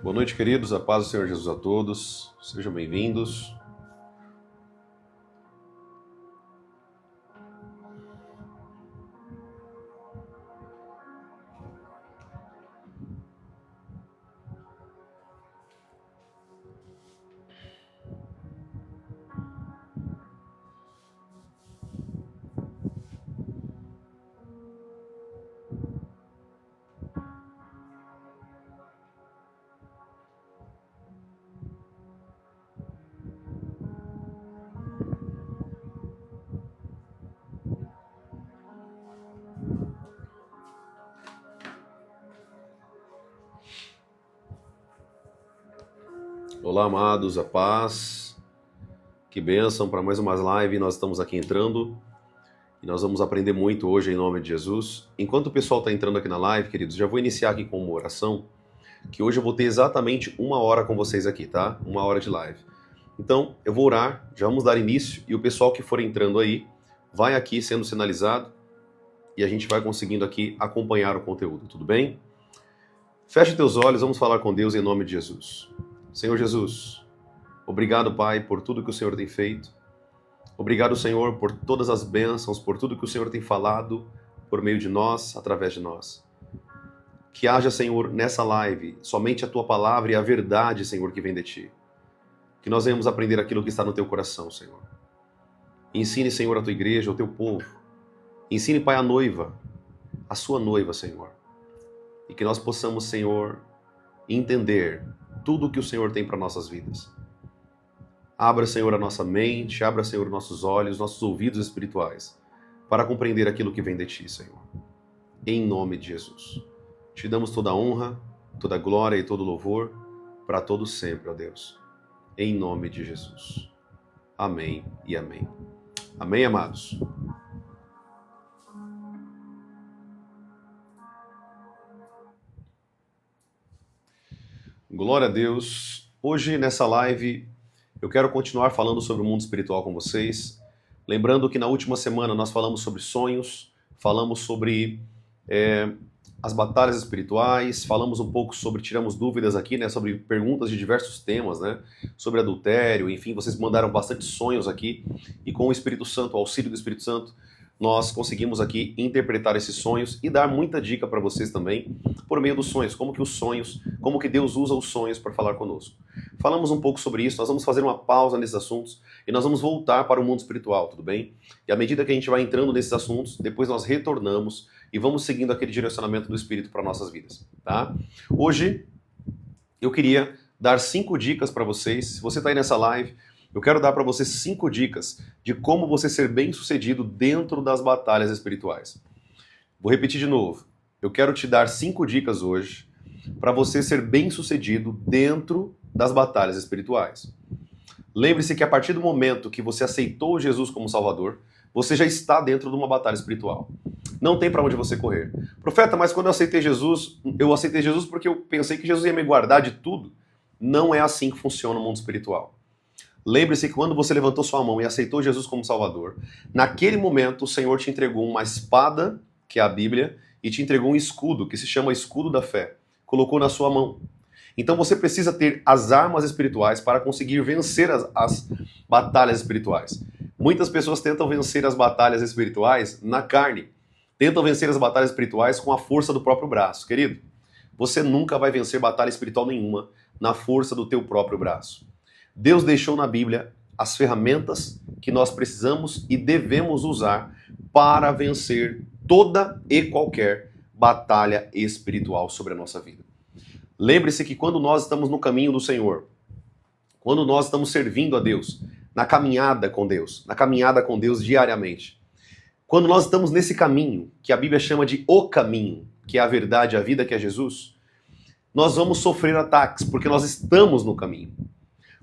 Boa noite, queridos. A paz do Senhor Jesus a todos. Sejam bem-vindos. Olá, amados, a paz. Que bênção para mais uma live. Nós estamos aqui entrando e nós vamos aprender muito hoje em nome de Jesus. Enquanto o pessoal está entrando aqui na live, queridos, já vou iniciar aqui com uma oração, que hoje eu vou ter exatamente 1 hora com vocês aqui, tá? 1 hora de live. Então, eu vou orar, já vamos dar início e o pessoal que for entrando aí vai aqui sendo sinalizado e a gente vai conseguindo aqui acompanhar o conteúdo, tudo bem? Feche teus olhos, vamos falar com Deus em nome de Jesus. Senhor Jesus, obrigado, Pai, por tudo que o Senhor tem feito. Obrigado, Senhor, por todas as bênçãos, por tudo que o Senhor tem falado por meio de nós, através de nós. Que haja, Senhor, nessa live, somente a Tua palavra e a verdade, Senhor, que vem de Ti. Que nós venhamos aprender aquilo que está no Teu coração, Senhor. Ensine, Senhor, a Tua igreja, o Teu povo. Ensine, Pai, a noiva, a Sua noiva, Senhor. E que nós possamos, Senhor, entender tudo o que o Senhor tem para nossas vidas. Abra, Senhor, a nossa mente, abra, Senhor, nossos olhos, nossos ouvidos espirituais, para compreender aquilo que vem de Ti, Senhor. Em nome de Jesus. Te damos toda a honra, toda a glória e todo o louvor, para todos sempre, ó Deus. Em nome de Jesus. Amém e amém. Amém, amados? Glória a Deus. Hoje, nessa live, eu quero continuar falando sobre o mundo espiritual com vocês. Lembrando que na última semana nós falamos sobre sonhos, falamos sobre as batalhas espirituais, falamos um pouco sobre, tiramos dúvidas aqui, né, sobre perguntas de diversos temas, né, sobre adultério, enfim, vocês mandaram bastante sonhos aqui, e com o Espírito Santo, o auxílio do Espírito Santo, nós conseguimos aqui interpretar esses sonhos e dar muita dica para vocês também, por meio dos sonhos, como que Deus usa os sonhos para falar conosco. Falamos um pouco sobre isso, nós vamos fazer uma pausa nesses assuntos e nós vamos voltar para o mundo espiritual, tudo bem? E à medida que a gente vai entrando nesses assuntos, depois nós retornamos e vamos seguindo aquele direcionamento do Espírito para nossas vidas, tá? Hoje, eu queria dar 5 dicas para vocês. Se você está aí nessa live, eu quero dar para você 5 dicas de como você ser bem-sucedido dentro das batalhas espirituais. Vou repetir de novo. Eu quero te dar 5 dicas hoje para você ser bem-sucedido dentro das batalhas espirituais. Lembre-se que a partir do momento que você aceitou Jesus como Salvador, você já está dentro de uma batalha espiritual. Não tem para onde você correr. Profeta, mas quando eu aceitei Jesus porque eu pensei que Jesus ia me guardar de tudo. Não é assim que funciona o mundo espiritual. Lembre-se que quando você levantou sua mão e aceitou Jesus como Salvador, naquele momento o Senhor te entregou uma espada, que é a Bíblia, e te entregou um escudo, que se chama escudo da fé. Colocou na sua mão. Então você precisa ter as armas espirituais para conseguir vencer as batalhas espirituais. Muitas pessoas tentam vencer as batalhas espirituais na carne. Tentam vencer as batalhas espirituais com a força do próprio braço. Querido, você nunca vai vencer batalha espiritual nenhuma na força do teu próprio braço. Deus deixou na Bíblia as ferramentas que nós precisamos e devemos usar para vencer toda e qualquer batalha espiritual sobre a nossa vida. Lembre-se que quando nós estamos no caminho do Senhor, quando nós estamos servindo a Deus, na caminhada com Deus diariamente, quando nós estamos nesse caminho, que a Bíblia chama de o caminho, que é a verdade, a vida, que é Jesus, nós vamos sofrer ataques, porque nós estamos no caminho.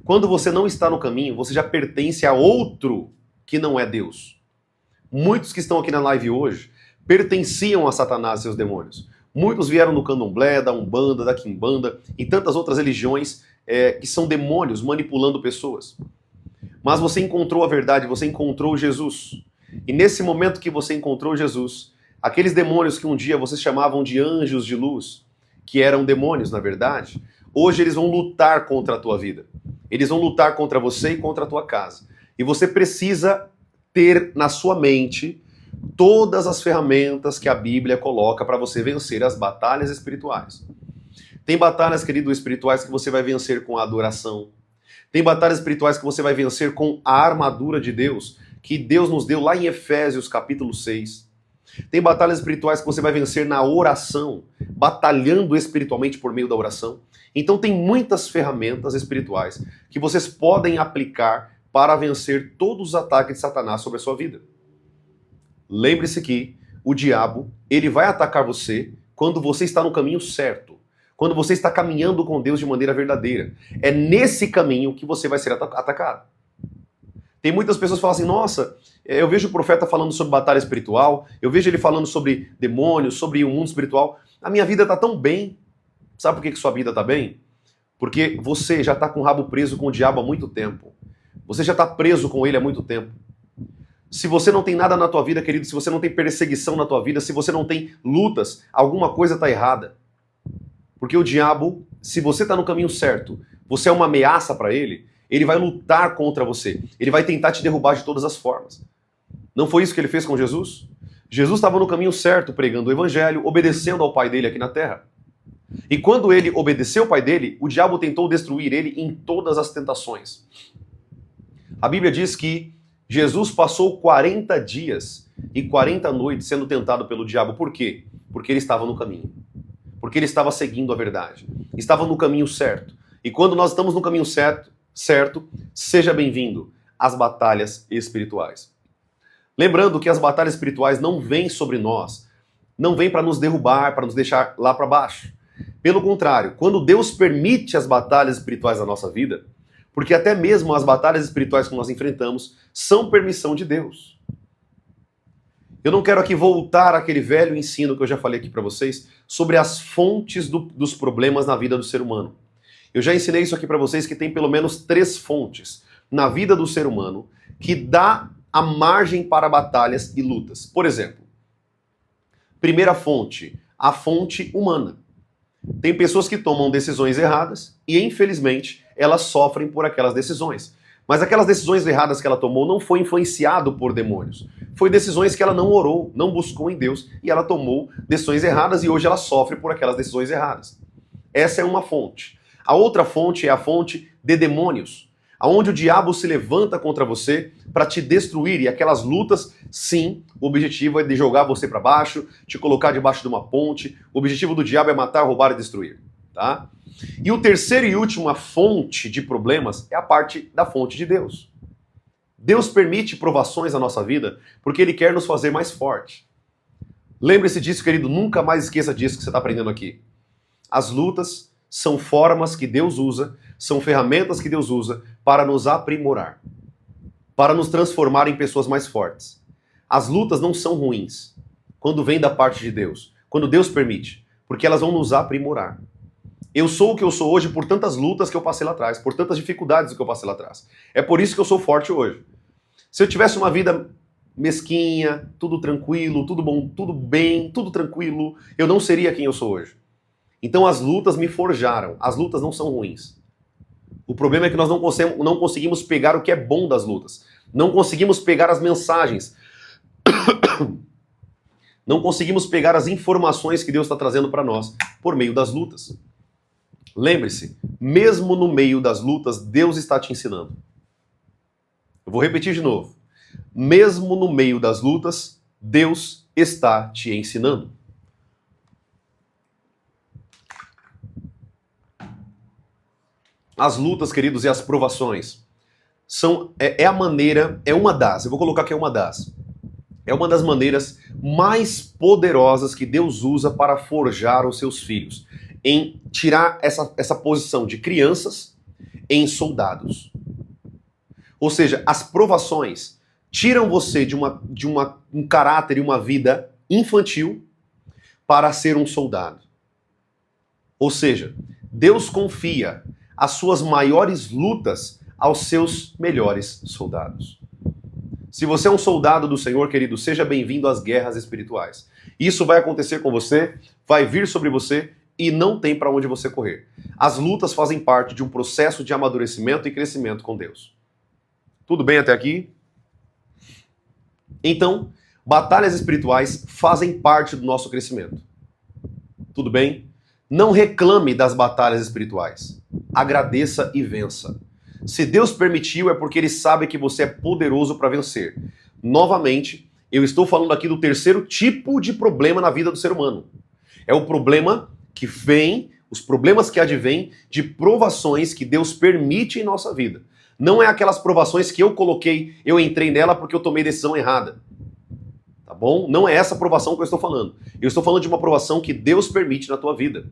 Quando você não está no caminho, você já pertence a outro que não é Deus. Muitos que estão aqui na live hoje pertenciam a Satanás e seus demônios. Muitos vieram do candomblé, da umbanda, da quimbanda e tantas outras religiões que são demônios manipulando pessoas. Mas você encontrou a verdade, você encontrou Jesus. E nesse momento que você encontrou Jesus, aqueles demônios que um dia vocês chamavam de anjos de luz, que eram demônios na verdade, hoje eles vão lutar contra a tua vida. Eles vão lutar contra você e contra a tua casa. E você precisa ter na sua mente todas as ferramentas que a Bíblia coloca para você vencer as batalhas espirituais. Tem batalhas, querido, espirituais que você vai vencer com a adoração. Tem batalhas espirituais que você vai vencer com a armadura de Deus, que Deus nos deu lá em Efésios capítulo 6. Tem batalhas espirituais que você vai vencer na oração, batalhando espiritualmente por meio da oração. Então tem muitas ferramentas espirituais que vocês podem aplicar para vencer todos os ataques de Satanás sobre a sua vida. Lembre-se que o diabo, ele vai atacar você quando você está no caminho certo, quando você está caminhando com Deus de maneira verdadeira. É nesse caminho que você vai ser atacado. Tem muitas pessoas que falam assim, nossa, eu vejo o profeta falando sobre batalha espiritual, eu vejo ele falando sobre demônios, sobre o mundo espiritual, a minha vida está tão bem. Sabe por que sua vida está bem? Porque você já está com o rabo preso com o diabo há muito tempo. Você já está preso com ele há muito tempo. Se você não tem nada na tua vida, querido, se você não tem perseguição na tua vida, se você não tem lutas, alguma coisa está errada. Porque o diabo, se você está no caminho certo, você é uma ameaça para ele, ele vai lutar contra você. Ele vai tentar te derrubar de todas as formas. Não foi isso que ele fez com Jesus? Jesus estava no caminho certo, pregando o evangelho, obedecendo ao pai dele aqui na terra. E quando ele obedeceu ao pai dele, o diabo tentou destruir ele em todas as tentações. A Bíblia diz que Jesus passou 40 dias e 40 noites sendo tentado pelo diabo. Por quê? Porque ele estava no caminho. Porque ele estava seguindo a verdade. Estava no caminho certo. E quando nós estamos no caminho certo, seja bem-vindo às batalhas espirituais. Lembrando que as batalhas espirituais não vêm sobre nós, não vêm para nos derrubar, para nos deixar lá para baixo. Pelo contrário, quando Deus permite as batalhas espirituais na nossa vida, porque até mesmo as batalhas espirituais que nós enfrentamos são permissão de Deus. Eu não quero aqui voltar àquele velho ensino que eu já falei aqui para vocês sobre as fontes dos problemas na vida do ser humano. Eu já ensinei isso aqui para vocês que tem pelo menos 3 fontes na vida do ser humano que dá a margem para batalhas e lutas. Por exemplo, primeira fonte, a fonte humana. Tem pessoas que tomam decisões erradas e, infelizmente, elas sofrem por aquelas decisões. Mas aquelas decisões erradas que ela tomou não foi influenciado por demônios. Foi decisões que ela não orou, não buscou em Deus e ela tomou decisões erradas e hoje ela sofre por aquelas decisões erradas. Essa é uma fonte. A outra fonte é a fonte de demônios, aonde o diabo se levanta contra você para te destruir. E aquelas lutas, sim, o objetivo é de jogar você para baixo, te colocar debaixo de uma ponte. O objetivo do diabo é matar, roubar e destruir, tá? E o terceiro e última fonte de problemas é a parte da fonte de Deus. Deus permite provações na nossa vida porque Ele quer nos fazer mais forte. Lembre-se disso, querido, nunca mais esqueça disso que você está aprendendo aqui. As lutas são formas que Deus usa, são ferramentas que Deus usa para nos aprimorar, para nos transformar em pessoas mais fortes. As lutas não são ruins quando vêm da parte de Deus, quando Deus permite, porque elas vão nos aprimorar. Eu sou o que eu sou hoje por tantas lutas que eu passei lá atrás, por tantas dificuldades que eu passei lá atrás. É por isso que eu sou forte hoje. Se eu tivesse uma vida mesquinha, tudo tranquilo, tudo bom, tudo bem, tudo tranquilo, eu não seria quem eu sou hoje. Então as lutas me forjaram. As lutas não são ruins. O problema é que nós não conseguimos pegar o que é bom das lutas. Não conseguimos pegar as mensagens. Não conseguimos pegar as informações que Deus está trazendo para nós por meio das lutas. Lembre-se, mesmo no meio das lutas, Deus está te ensinando. Eu vou repetir de novo. Mesmo no meio das lutas, Deus está te ensinando. As lutas, queridos, e as provações eu vou colocar que é uma das maneiras mais poderosas que Deus usa para forjar os seus filhos, em tirar essa posição de crianças em soldados. Ou seja, as provações tiram você de um caráter e uma vida infantil para ser um soldado. Ou seja, Deus confia as suas maiores lutas aos seus melhores soldados. Se você é um soldado do Senhor, querido, seja bem-vindo às guerras espirituais. Isso vai acontecer com você, vai vir sobre você e não tem para onde você correr. As lutas fazem parte de um processo de amadurecimento e crescimento com Deus. Tudo bem até aqui? Então, batalhas espirituais fazem parte do nosso crescimento. Tudo bem? Não reclame das batalhas espirituais. Agradeça e vença. Se Deus permitiu, é porque Ele sabe que você é poderoso para vencer. Novamente, eu estou falando aqui do terceiro tipo de problema na vida do ser humano. É o problema que vem, os problemas que advêm de provações que Deus permite em nossa vida. Não é aquelas provações que eu coloquei, eu entrei nela porque eu tomei decisão errada. Tá bom? Não é essa provação que eu estou falando. Eu estou falando de uma provação que Deus permite na tua vida.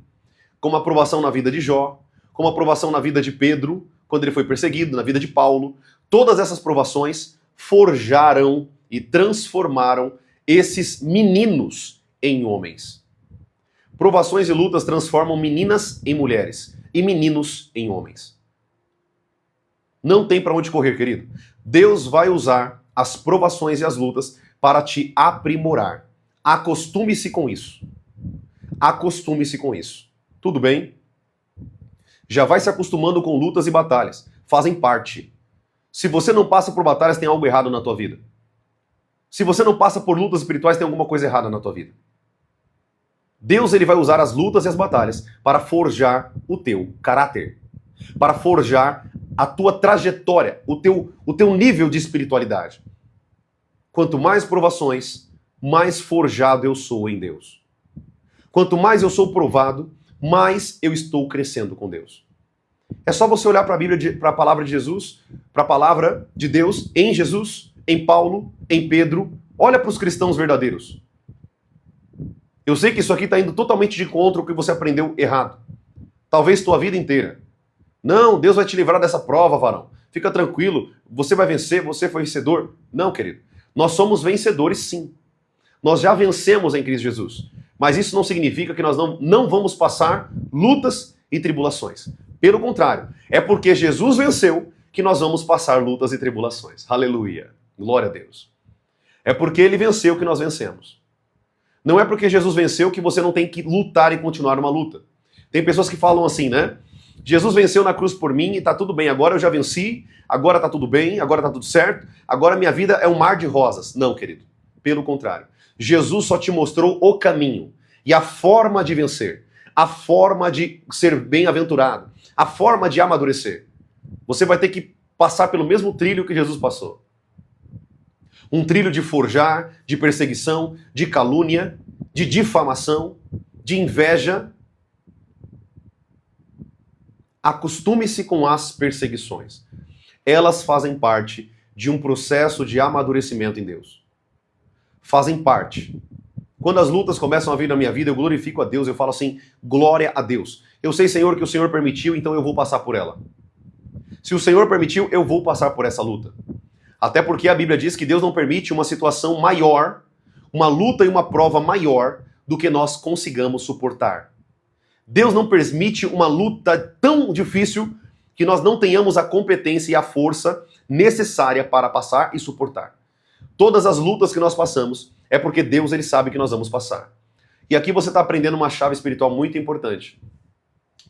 Como a provação na vida de Jó, como a provação na vida de Pedro, quando ele foi perseguido, na vida de Paulo. Todas essas provações forjaram e transformaram esses meninos em homens. Provações e lutas transformam meninas em mulheres e meninos em homens. Não tem para onde correr, querido. Deus vai usar as provações e as lutas para te aprimorar. Acostume-se com isso. Acostume-se com isso. Tudo bem? Já vai se acostumando com lutas e batalhas. Fazem parte. Se você não passa por batalhas, tem algo errado na tua vida. Se você não passa por lutas espirituais, tem alguma coisa errada na tua vida. Deus ele vai usar as lutas e as batalhas para forjar o teu caráter, para forjar a tua trajetória, o teu nível de espiritualidade. Quanto mais provações, mais forjado eu sou em Deus. Quanto mais eu sou provado, mais eu estou crescendo com Deus. É só você olhar para a Bíblia, para a palavra de Jesus, para a palavra de Deus em Jesus, em Paulo, em Pedro. Olha para os cristãos verdadeiros. Eu sei que isso aqui está indo totalmente de contra o que você aprendeu errado. Talvez tua vida inteira. Não, Deus vai te livrar dessa prova, varão. Fica tranquilo, você vai vencer, você foi vencedor. Não, querido. Nós somos vencedores, sim. Nós já vencemos em Cristo Jesus. Mas isso não significa que nós não vamos passar lutas e tribulações. Pelo contrário, é porque Jesus venceu que nós vamos passar lutas e tribulações. Aleluia. Glória a Deus. É porque Ele venceu que nós vencemos. Não é porque Jesus venceu que você não tem que lutar e continuar uma luta. Tem pessoas que falam assim, né? Jesus venceu na cruz por mim e tá tudo bem. Agora eu já venci, agora tá tudo bem, agora tá tudo certo. Agora minha vida é um mar de rosas. Não, querido. Pelo contrário. Jesus só te mostrou o caminho e a forma de vencer, a forma de ser bem-aventurado, a forma de amadurecer. Você vai ter que passar pelo mesmo trilho que Jesus passou. Um trilho de forjar, de perseguição, de calúnia, de difamação, de inveja. Acostume-se com as perseguições. Elas fazem parte de um processo de amadurecimento em Deus. Fazem parte. Quando as lutas começam a vir na minha vida, eu glorifico a Deus, eu falo assim, glória a Deus. Eu sei, Senhor, que o Senhor permitiu, então eu vou passar por ela. Se o Senhor permitiu, eu vou passar por essa luta. Até porque a Bíblia diz que Deus não permite uma situação maior, uma luta e uma prova maior do que nós consigamos suportar. Deus não permite uma luta tão difícil que nós não tenhamos a competência e a força necessária para passar e suportar. Todas as lutas que nós passamos é porque Deus ele sabe que nós vamos passar. E aqui você está aprendendo uma chave espiritual muito importante.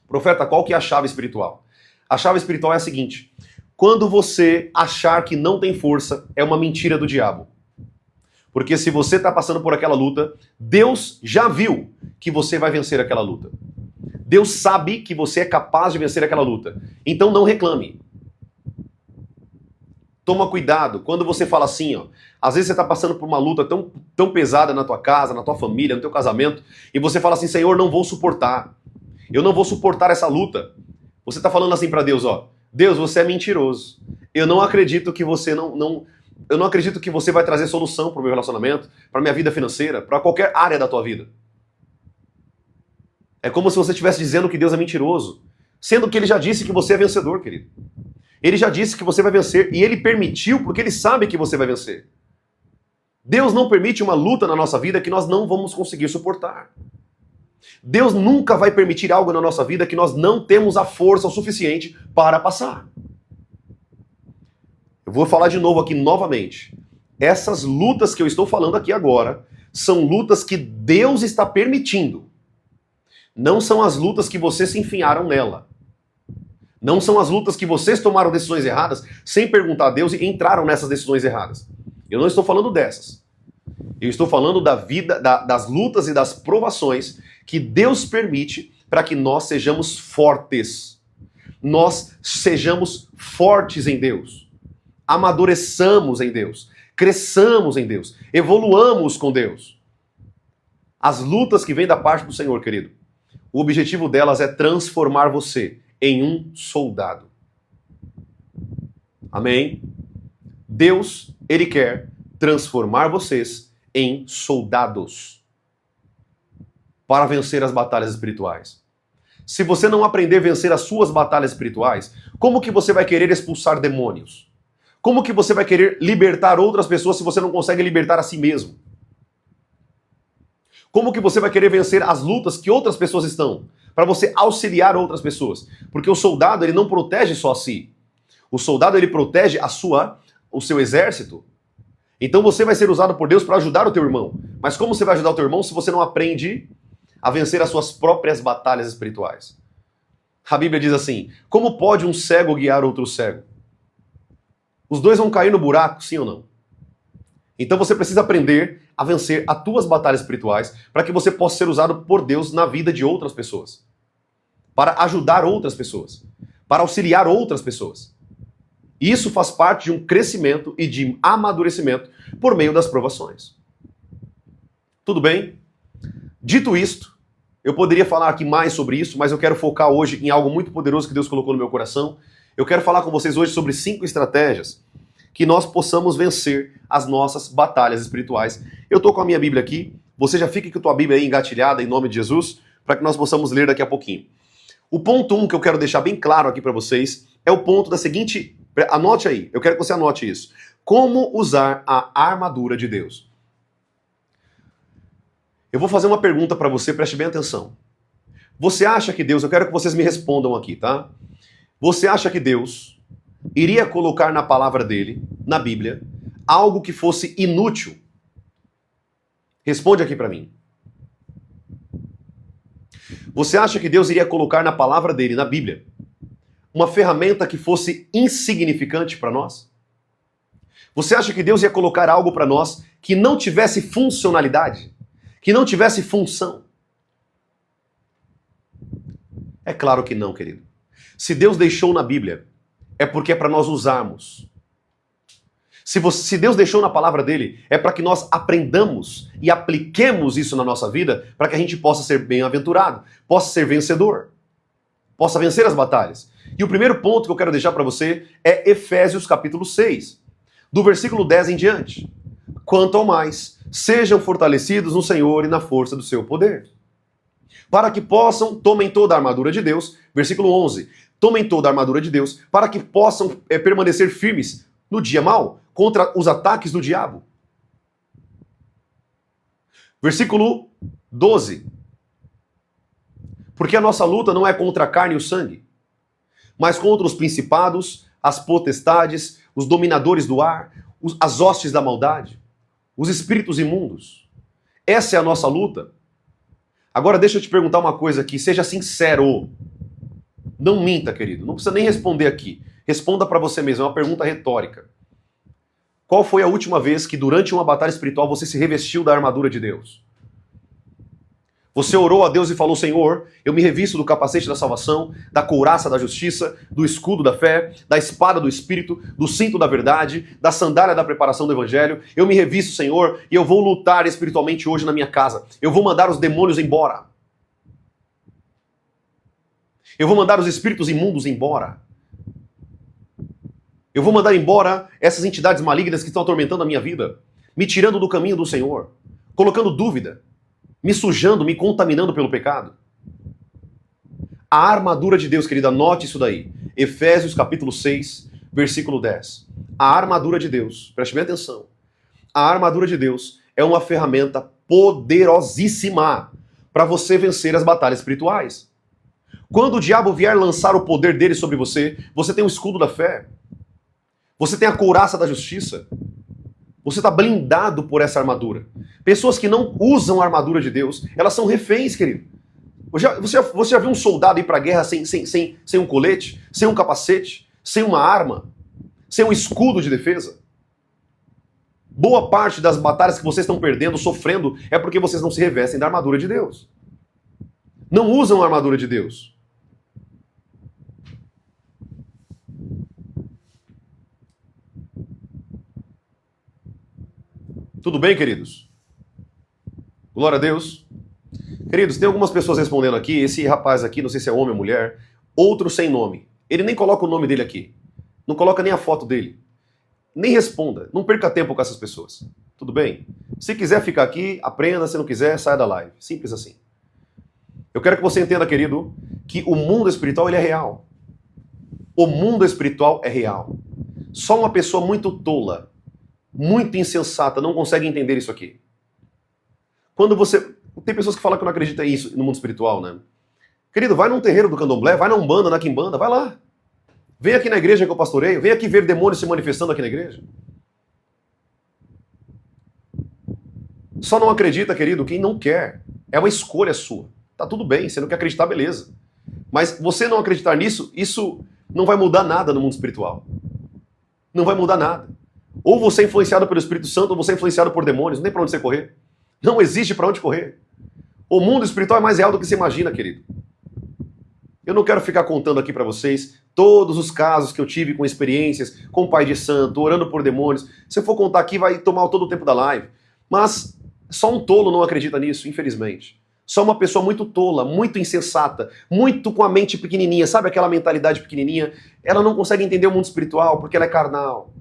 Profeta, qual que é a chave espiritual? A chave espiritual é a seguinte: quando você achar que não tem força, é uma mentira do diabo. Porque se você está passando por aquela luta, Deus já viu que você vai vencer aquela luta. Deus sabe que você é capaz de vencer aquela luta. Então não reclame. Toma cuidado. Quando você fala assim, ó, às vezes você está passando por uma luta tão pesada na tua casa, na tua família, no teu casamento, e você fala assim, Senhor, não vou suportar. Eu não vou suportar essa luta. Você está falando assim para Deus, ó, Deus, você é mentiroso. Eu não acredito que você eu não acredito que você vai trazer solução para o meu relacionamento, para a minha vida financeira, para qualquer área da tua vida. É como se você estivesse dizendo que Deus é mentiroso, sendo que Ele já disse que você é vencedor, querido. Ele já disse que você vai vencer e Ele permitiu porque Ele sabe que você vai vencer. Deus não permite uma luta na nossa vida que nós não vamos conseguir suportar. Deus nunca vai permitir algo na nossa vida que nós não temos a força o suficiente para passar. Eu vou falar de novo aqui novamente. Essas lutas que eu estou falando aqui agora são lutas que Deus está permitindo. Não são as lutas que vocês se enfiaram nela. Não são as lutas que vocês tomaram decisões erradas sem perguntar a Deus e entraram nessas decisões erradas. Eu não estou falando dessas. Eu estou falando da vida, das lutas e das provações que Deus permite para que nós sejamos fortes. Nós sejamos fortes em Deus. Amadureçamos em Deus. Cresçamos em Deus. Evoluamos com Deus. As lutas que vêm da parte do Senhor, querido, o objetivo delas é transformar você em um soldado. Amém? Deus, Ele quer transformar vocês em soldados para vencer as batalhas espirituais. Se você não aprender a vencer as suas batalhas espirituais, como que você vai querer expulsar demônios? Como que você vai querer libertar outras pessoas se você não consegue libertar a si mesmo? Como que você vai querer vencer as lutas que outras pessoas estão? Para você auxiliar outras pessoas. Porque o soldado, ele não protege só a si. O soldado, ele protege o seu exército. Então você vai ser usado por Deus para ajudar o teu irmão. Mas como você vai ajudar o teu irmão se você não aprende a vencer as suas próprias batalhas espirituais? A Bíblia diz assim: como pode um cego guiar outro cego? Os dois vão cair no buraco, sim ou não? Então você precisa aprender a vencer as tuas batalhas espirituais para que você possa ser usado por Deus na vida de outras pessoas. Para ajudar outras pessoas. Para auxiliar outras pessoas. E isso faz parte de um crescimento e de amadurecimento por meio das provações. Tudo bem? Dito isto, eu poderia falar aqui mais sobre isso, mas eu quero focar hoje em algo muito poderoso que Deus colocou no meu coração. Eu quero falar com vocês hoje sobre 5 estratégias que nós possamos vencer as nossas batalhas espirituais. Eu estou com a minha Bíblia aqui, você já fica com a tua Bíblia aí engatilhada em nome de Jesus, para que nós possamos ler daqui a pouquinho. O ponto 1 que eu quero deixar bem claro aqui para vocês é o ponto da seguinte, anote aí, eu quero que você anote isso. Como usar a armadura de Deus? Eu vou fazer uma pergunta para você, preste bem atenção. Você acha que Deus, eu quero que vocês me respondam aqui, tá? Você acha que Deus iria colocar na palavra dele, na Bíblia, algo que fosse inútil? Responde aqui para mim. Você acha que Deus iria colocar na palavra dele, na Bíblia, uma ferramenta que fosse insignificante para nós? Você acha que Deus ia colocar algo para nós que não tivesse funcionalidade? Que não tivesse função? É claro que não, querido. Se Deus deixou na Bíblia, é porque é para nós usarmos. Se Deus deixou na palavra dele, é para que nós aprendamos e apliquemos isso na nossa vida, para que a gente possa ser bem-aventurado, possa ser vencedor, possa vencer as batalhas. E o primeiro ponto que eu quero deixar para você é Efésios capítulo 6, do versículo 10 em diante. Quanto ao mais, sejam fortalecidos no Senhor e na força do seu poder. Para que possam, tomem toda a armadura de Deus, versículo 11, tomem toda a armadura de Deus, para que possam permanecer firmes no dia mau, contra os ataques do diabo. Versículo 12. Porque a nossa luta não é contra a carne e o sangue, mas contra os principados, as potestades, os dominadores do ar, as hostes da maldade, os espíritos imundos. Essa é a nossa luta. Agora deixa eu te perguntar uma coisa aqui, seja sincero. Não minta, querido. Não precisa nem responder aqui. Responda para você mesmo, é uma pergunta retórica. Qual foi a última vez que durante uma batalha espiritual você se revestiu da armadura de Deus? Você orou a Deus e falou: Senhor, eu me revisto do capacete da salvação, da couraça da justiça, do escudo da fé, da espada do Espírito, do cinto da verdade, da sandália da preparação do Evangelho. Eu me revisto, Senhor, e eu vou lutar espiritualmente hoje na minha casa. Eu vou mandar os demônios embora. Eu vou mandar os espíritos imundos embora. Eu vou mandar embora essas entidades malignas que estão atormentando a minha vida, me tirando do caminho do Senhor, colocando dúvida, me sujando, me contaminando pelo pecado. A armadura de Deus, querida, anote isso daí. Efésios capítulo 6, versículo 10. A armadura de Deus, preste bem atenção. A armadura de Deus é uma ferramenta poderosíssima para você vencer as batalhas espirituais. Quando o diabo vier lançar o poder dele sobre você, você tem o escudo da fé. Você tem a couraça da justiça. Você está blindado por essa armadura. Pessoas que não usam a armadura de Deus, elas são reféns, querido. Você já viu um soldado ir para a guerra sem um colete, sem um capacete, sem uma arma, sem um escudo de defesa? Boa parte das batalhas que vocês estão perdendo, sofrendo, é porque vocês não se revestem da armadura de Deus. Não usam a armadura de Deus. Tudo bem, queridos? Glória a Deus. Queridos, tem algumas pessoas respondendo aqui. Esse rapaz aqui, não sei se é homem ou mulher, outro sem nome. Ele nem coloca o nome dele aqui. Não coloca nem a foto dele. Nem responda. Não perca tempo com essas pessoas. Tudo bem? Se quiser ficar aqui, aprenda. Se não quiser, saia da live. Simples assim. Eu quero que você entenda, querido, que o mundo espiritual ele é real. O mundo espiritual é real. Só uma pessoa muito tola, muito insensata, não consegue entender isso aqui. Quando você... Tem pessoas que falam que não acreditam nisso no mundo espiritual, né? Querido, vai num terreiro do candomblé, vai na Umbanda, na Quimbanda, vai lá. Vem aqui na igreja que eu pastoreio, vem aqui ver demônios se manifestando aqui na igreja. Só não acredita, querido, quem não quer. É uma escolha sua. Tá tudo bem, você não quer acreditar, beleza. Mas você não acreditar nisso, isso não vai mudar nada no mundo espiritual. Não vai mudar nada. Ou você é influenciado pelo Espírito Santo, ou você é influenciado por demônios, nem pra onde você correr. Não existe pra onde correr. O mundo espiritual é mais real do que você imagina, querido. Eu não quero ficar contando aqui pra vocês todos os casos que eu tive com experiências, com o pai de santo, orando por demônios. Se eu for contar aqui, vai tomar todo o tempo da live. Mas só um tolo não acredita nisso, infelizmente. Só uma pessoa muito tola, muito insensata, muito com a mente pequenininha, sabe aquela mentalidade pequenininha? Ela não consegue entender o mundo espiritual porque ela é carnal.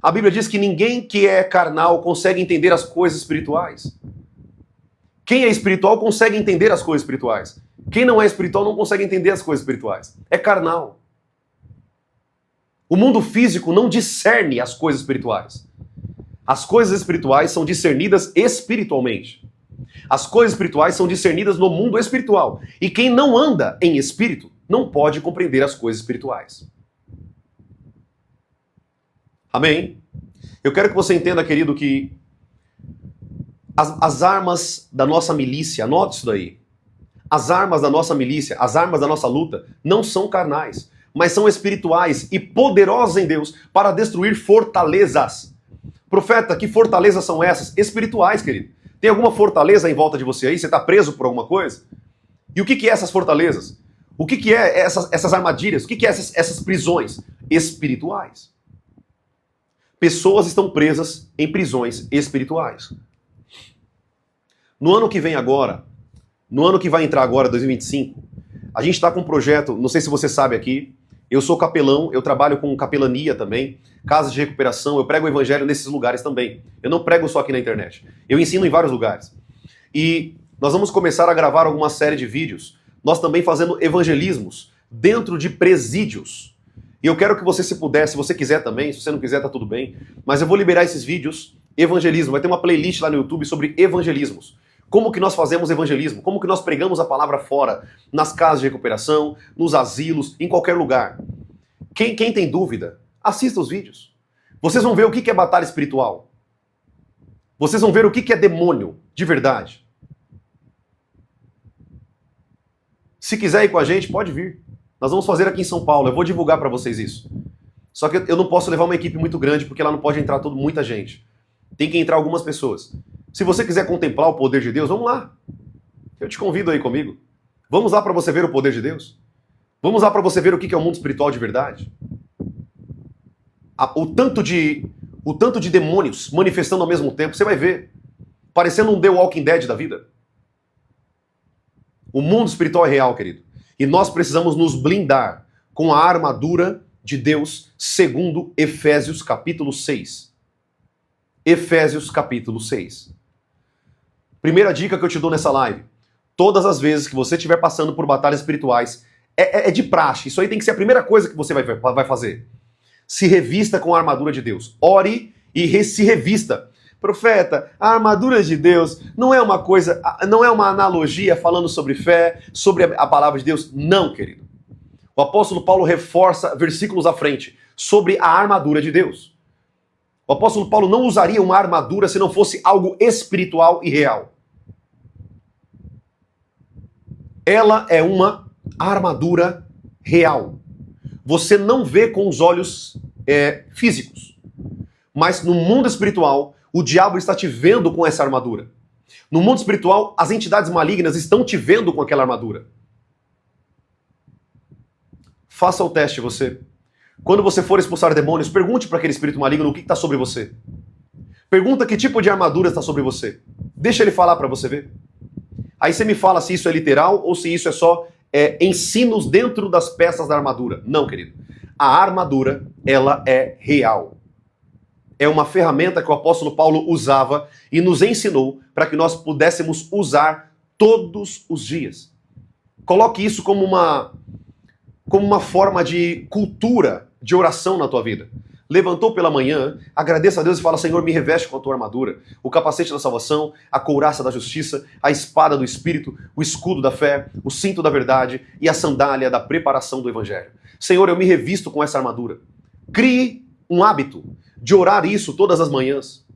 A Bíblia diz que ninguém que é carnal consegue entender as coisas espirituais. Quem é espiritual consegue entender as coisas espirituais. Quem não é espiritual não consegue entender as coisas espirituais. É carnal. O mundo físico não discerne as coisas espirituais. As coisas espirituais são discernidas espiritualmente. As coisas espirituais são discernidas no mundo espiritual. E quem não anda em espírito não pode compreender as coisas espirituais. Amém? Eu quero que você entenda, querido, que as armas da nossa milícia, anote isso daí. As armas da nossa milícia, as armas da nossa luta, não são carnais, mas são espirituais e poderosas em Deus para destruir fortalezas. Profeta, que fortalezas são essas? Espirituais, querido. Tem alguma fortaleza em volta de você aí? Você está preso por alguma coisa? E o que é essas fortalezas? O que é essas armadilhas? O que é essas prisões? Espirituais. Pessoas estão presas em prisões espirituais. No ano que vem agora, no ano que vai entrar agora, 2025, a gente está com um projeto, não sei se você sabe aqui, eu sou capelão, eu trabalho com capelania também, casas de recuperação, eu prego o evangelho nesses lugares também. Eu não prego só aqui na internet, eu ensino em vários lugares. E nós vamos começar a gravar alguma série de vídeos, nós também fazendo evangelismos dentro de presídios. E eu quero que você, se puder, se você quiser também, se você não quiser tá tudo bem, mas eu vou liberar esses vídeos, evangelismo, vai ter uma playlist lá no YouTube sobre evangelismos. Como que nós fazemos evangelismo? Como que nós pregamos a palavra fora, nas casas de recuperação, nos asilos, em qualquer lugar? Quem tem dúvida, assista os vídeos. Vocês vão ver o que é batalha espiritual. Vocês vão ver o que é demônio, de verdade. Se quiser ir com a gente, pode vir. Nós vamos fazer aqui em São Paulo, eu vou divulgar para vocês isso. Só que eu não posso levar uma equipe muito grande, porque lá não pode entrar muita gente. Tem que entrar algumas pessoas. Se você quiser contemplar o poder de Deus, vamos lá. Eu te convido aí comigo. Vamos lá para você ver o poder de Deus. Vamos lá para você ver o que é o mundo espiritual de verdade. O tanto de demônios manifestando ao mesmo tempo, você vai ver. Parecendo um The Walking Dead da vida. O mundo espiritual é real, querido. E nós precisamos nos blindar com a armadura de Deus, segundo Efésios capítulo 6. Efésios capítulo 6. Primeira dica que eu te dou nessa live. Todas as vezes que você estiver passando por batalhas espirituais, é de praxe. Isso aí tem que ser a primeira coisa que você vai fazer. Se revista com a armadura de Deus. Ore e se revista. Profeta, a armadura de Deus não é uma coisa, não é uma analogia falando sobre fé, sobre a palavra de Deus. Não, querido. O apóstolo Paulo reforça versículos à frente sobre a armadura de Deus. O apóstolo Paulo não usaria uma armadura se não fosse algo espiritual e real. ela é uma armadura real. Você não vê com os olhos físicos, mas no mundo espiritual, o diabo está te vendo com essa armadura. No mundo espiritual, as entidades malignas estão te vendo com aquela armadura. Faça o teste você. Quando você for expulsar demônios, pergunte para aquele espírito maligno o que está sobre você. Pergunta que tipo de armadura está sobre você. Deixa ele falar para você ver. Aí você me fala se isso é literal ou se isso é só ensinos dentro das peças da armadura. Não, querido. A armadura, ela é real. É uma ferramenta que o apóstolo Paulo usava e nos ensinou para que nós pudéssemos usar todos os dias. Coloque isso como uma forma de cultura, de oração na tua vida. Levantou pela manhã, agradeça a Deus e fala: Senhor, me reveste com a tua armadura, o capacete da salvação, a couraça da justiça, a espada do Espírito, o escudo da fé, o cinto da verdade e a sandália da preparação do Evangelho. Senhor, eu me revisto com essa armadura. Crie um hábito de orar isso todas as manhãs.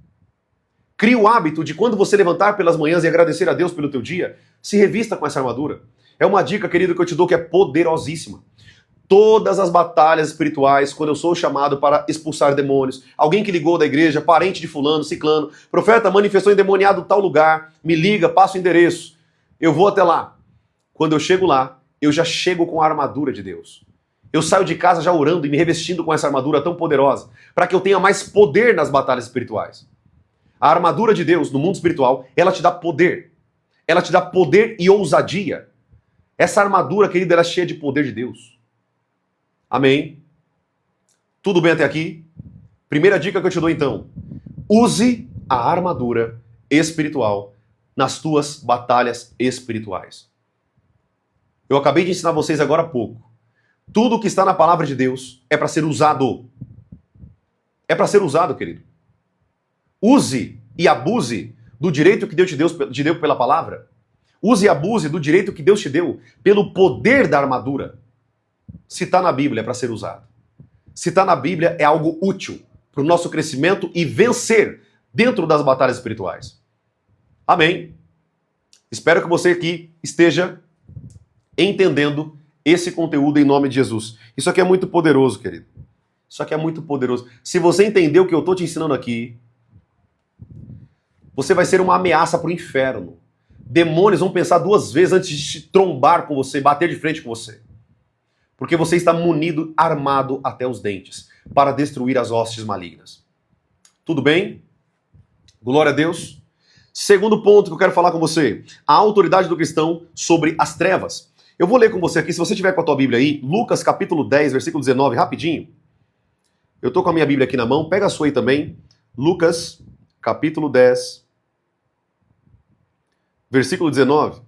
Crie o hábito de quando você levantar pelas manhãs e agradecer a Deus pelo teu dia, se revista com essa armadura. É uma dica, querido, que eu te dou que é poderosíssima. Todas as batalhas espirituais, quando eu sou chamado para expulsar demônios, alguém que ligou da igreja, parente de fulano, ciclano, profeta manifestou endemoniado em tal lugar, me liga, passa o endereço, eu vou até lá. Quando eu chego lá, eu já chego com a armadura de Deus. Eu saio de casa já orando e me revestindo com essa armadura tão poderosa, para que eu tenha mais poder nas batalhas espirituais. A armadura de Deus no mundo espiritual, ela te dá poder. Ela te dá poder e ousadia. Essa armadura, querida, ela é cheia de poder de Deus. Amém? Tudo bem até aqui? Primeira dica que eu te dou então. Use a armadura espiritual nas tuas batalhas espirituais. Eu acabei de ensinar vocês agora há pouco. Tudo que está na palavra de Deus é para ser usado. É para ser usado, querido. Use e abuse do direito que Deus te deu pela palavra. Use e abuse do direito que Deus te deu pelo poder da armadura. Se está na Bíblia é para ser usado. Se está na Bíblia é algo útil para o nosso crescimento e vencer dentro das batalhas espirituais. Amém? Espero que você aqui esteja entendendo esse conteúdo em nome de Jesus. Isso aqui é muito poderoso, querido. Isso aqui é muito poderoso. Se você entender o que eu estou te ensinando aqui, você vai ser uma ameaça para o inferno. Demônios vão pensar duas vezes antes de te trombar com você, bater de frente com você. Porque você está munido, armado até os dentes, para destruir as hostes malignas. Tudo bem? Glória a Deus. Segundo ponto que eu quero falar com você, a autoridade do cristão sobre as trevas. Eu vou ler com você aqui, se você tiver com a tua Bíblia aí, Lucas capítulo 10, versículo 19, rapidinho. Eu estou com a minha Bíblia aqui na mão, pega a sua aí também. Lucas capítulo 10, versículo 19.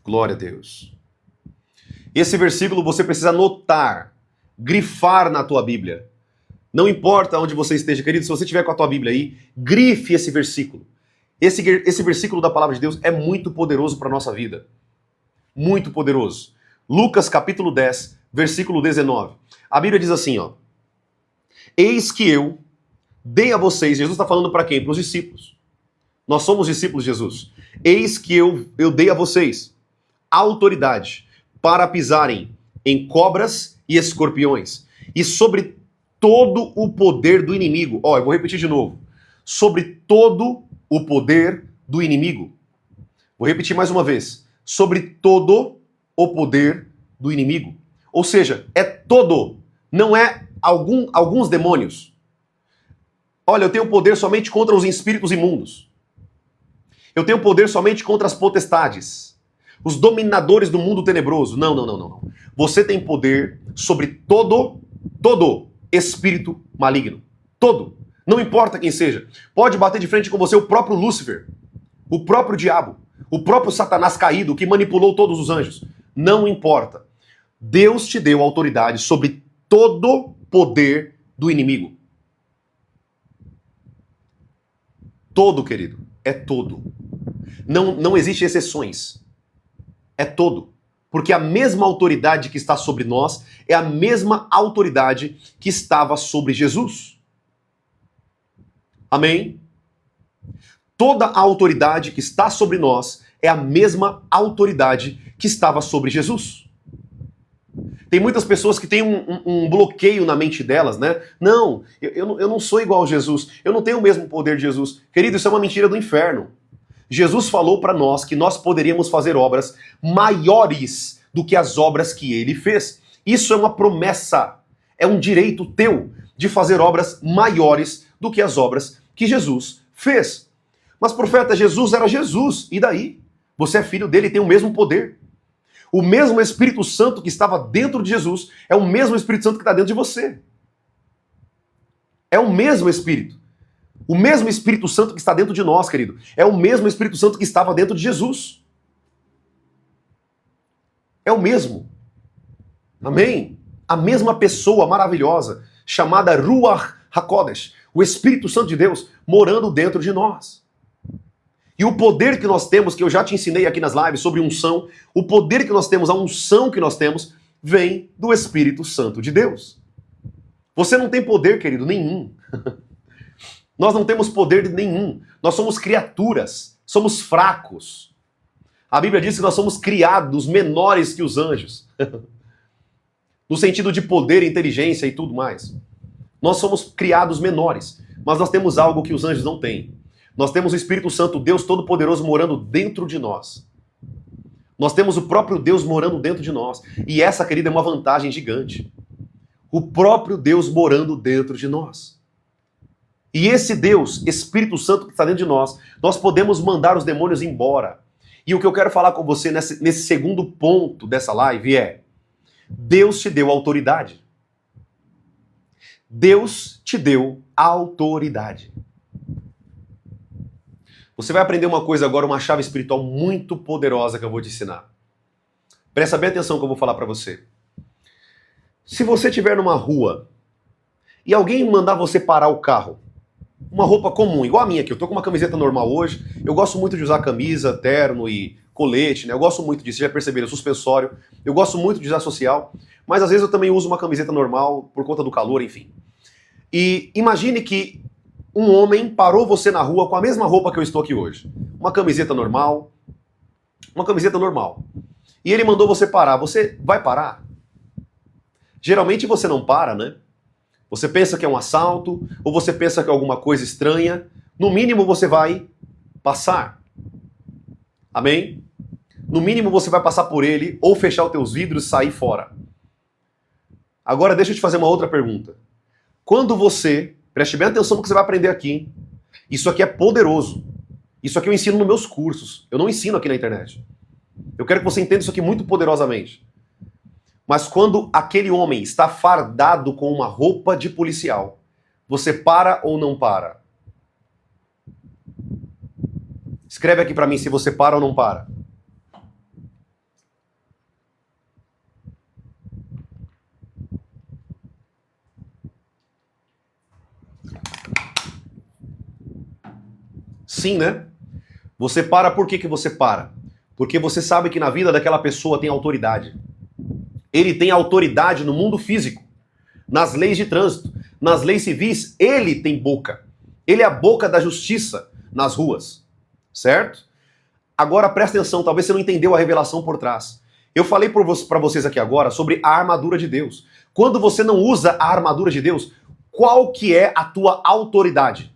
Glória a Deus. Esse versículo você precisa anotar, grifar na tua Bíblia. Não importa onde você esteja, querido, se você tiver com a tua Bíblia aí, grife esse versículo. Esse versículo da palavra de Deus é muito poderoso para a nossa vida. Muito poderoso. Lucas capítulo 10, versículo 19. A Bíblia diz assim, ó. Eis que eu dei a vocês, Jesus está falando para quem? Para os discípulos. Nós somos discípulos de Jesus. Eis que eu dei a vocês autoridade para pisarem em cobras e escorpiões e sobre todo o poder do inimigo. Ó, eu vou repetir de novo. Sobre todo o poder do inimigo. Vou repetir mais uma vez. Sobre todo o poder do inimigo. Ou seja, é todo, não é alguns demônios. Olha, eu tenho poder somente contra os espíritos imundos. Eu tenho poder somente contra as potestades. Os dominadores do mundo tenebroso. Não. Você tem poder sobre todo espírito maligno. Todo. Não importa quem seja. Pode bater de frente com você o próprio Lúcifer, o próprio diabo, o próprio Satanás caído que manipulou todos os anjos. Não importa. Deus te deu autoridade sobre todo poder do inimigo. Todo, querido. É todo. Não existe exceções. É todo. Porque a mesma autoridade que está sobre nós é a mesma autoridade que estava sobre Jesus. Amém? Toda a autoridade que está sobre nós é a mesma autoridade que estava sobre Jesus. Tem muitas pessoas que têm um bloqueio na mente delas, né? Não, eu não sou igual a Jesus, eu não tenho o mesmo poder de Jesus. Querido, isso é uma mentira do inferno. Jesus falou para nós que nós poderíamos fazer obras maiores do que as obras que ele fez. Isso é uma promessa, é um direito teu de fazer obras maiores do que as obras que Jesus fez. Mas, profeta, Jesus era Jesus, e daí? Você é filho dele e tem o mesmo poder. O mesmo Espírito Santo que estava dentro de Jesus é o mesmo Espírito Santo que está dentro de você. É o mesmo Espírito. O mesmo Espírito Santo que está dentro de nós, querido. É o mesmo Espírito Santo que estava dentro de Jesus. É o mesmo. Amém? A mesma pessoa maravilhosa, chamada Ruach HaKodesh, o Espírito Santo de Deus, morando dentro de nós. E o poder que nós temos, que eu já te ensinei aqui nas lives sobre unção, o poder que nós temos, a unção que nós temos, vem do Espírito Santo de Deus. Você não tem poder, querido, nenhum. Nós não temos poder nenhum. Nós somos criaturas, somos fracos. A Bíblia diz que nós somos criados menores que os anjos. No sentido de poder, inteligência e tudo mais. Nós somos criados menores, mas nós temos algo que os anjos não têm. Nós temos o Espírito Santo, Deus Todo-Poderoso, morando dentro de nós. Nós temos o próprio Deus morando dentro de nós. E essa, querida, é uma vantagem gigante. O próprio Deus morando dentro de nós. E esse Deus, Espírito Santo que está dentro de nós, nós podemos mandar os demônios embora. E o que eu quero falar com você nesse segundo ponto dessa live é: Deus te deu autoridade. Deus te deu autoridade. Você vai aprender uma coisa agora, uma chave espiritual muito poderosa que eu vou te ensinar. Presta bem atenção que eu vou falar para você. Se você estiver numa rua e alguém mandar você parar o carro, uma roupa comum, igual a minha aqui, eu tô com uma camiseta normal hoje, eu gosto muito de usar camisa, terno e colete, né? Eu gosto muito disso, já perceberam, suspensório, eu gosto muito de usar social, mas às vezes eu também uso uma camiseta normal por conta do calor, enfim. E imagine que um homem parou você na rua com a mesma roupa que eu estou aqui hoje. Uma camiseta normal. Uma camiseta normal. E ele mandou você parar. Você vai parar? Geralmente você não para, né? Você pensa que é um assalto, ou você pensa que é alguma coisa estranha. No mínimo você vai passar. Amém? No mínimo você vai passar por ele, ou fechar os teus vidros e sair fora. Agora deixa eu te fazer uma outra pergunta. Quando você... Preste bem atenção no que você vai aprender aqui. Isso aqui é poderoso. Isso aqui eu ensino nos meus cursos. Eu não ensino aqui na internet. Eu quero que você entenda isso aqui muito poderosamente. Mas quando aquele homem está fardado com uma roupa de policial, você para ou não para? Escreve aqui pra mim se você para ou não para. Sim, né? Você para, por que você para? Porque você sabe que na vida daquela pessoa tem autoridade. Ele tem autoridade no mundo físico, nas leis de trânsito, nas leis civis, ele tem boca. Ele é a boca da justiça nas ruas, certo? Agora presta atenção, talvez você não entendeu a revelação por trás. Eu falei para vocês aqui agora sobre a armadura de Deus. Quando você não usa a armadura de Deus, qual que é a tua autoridade?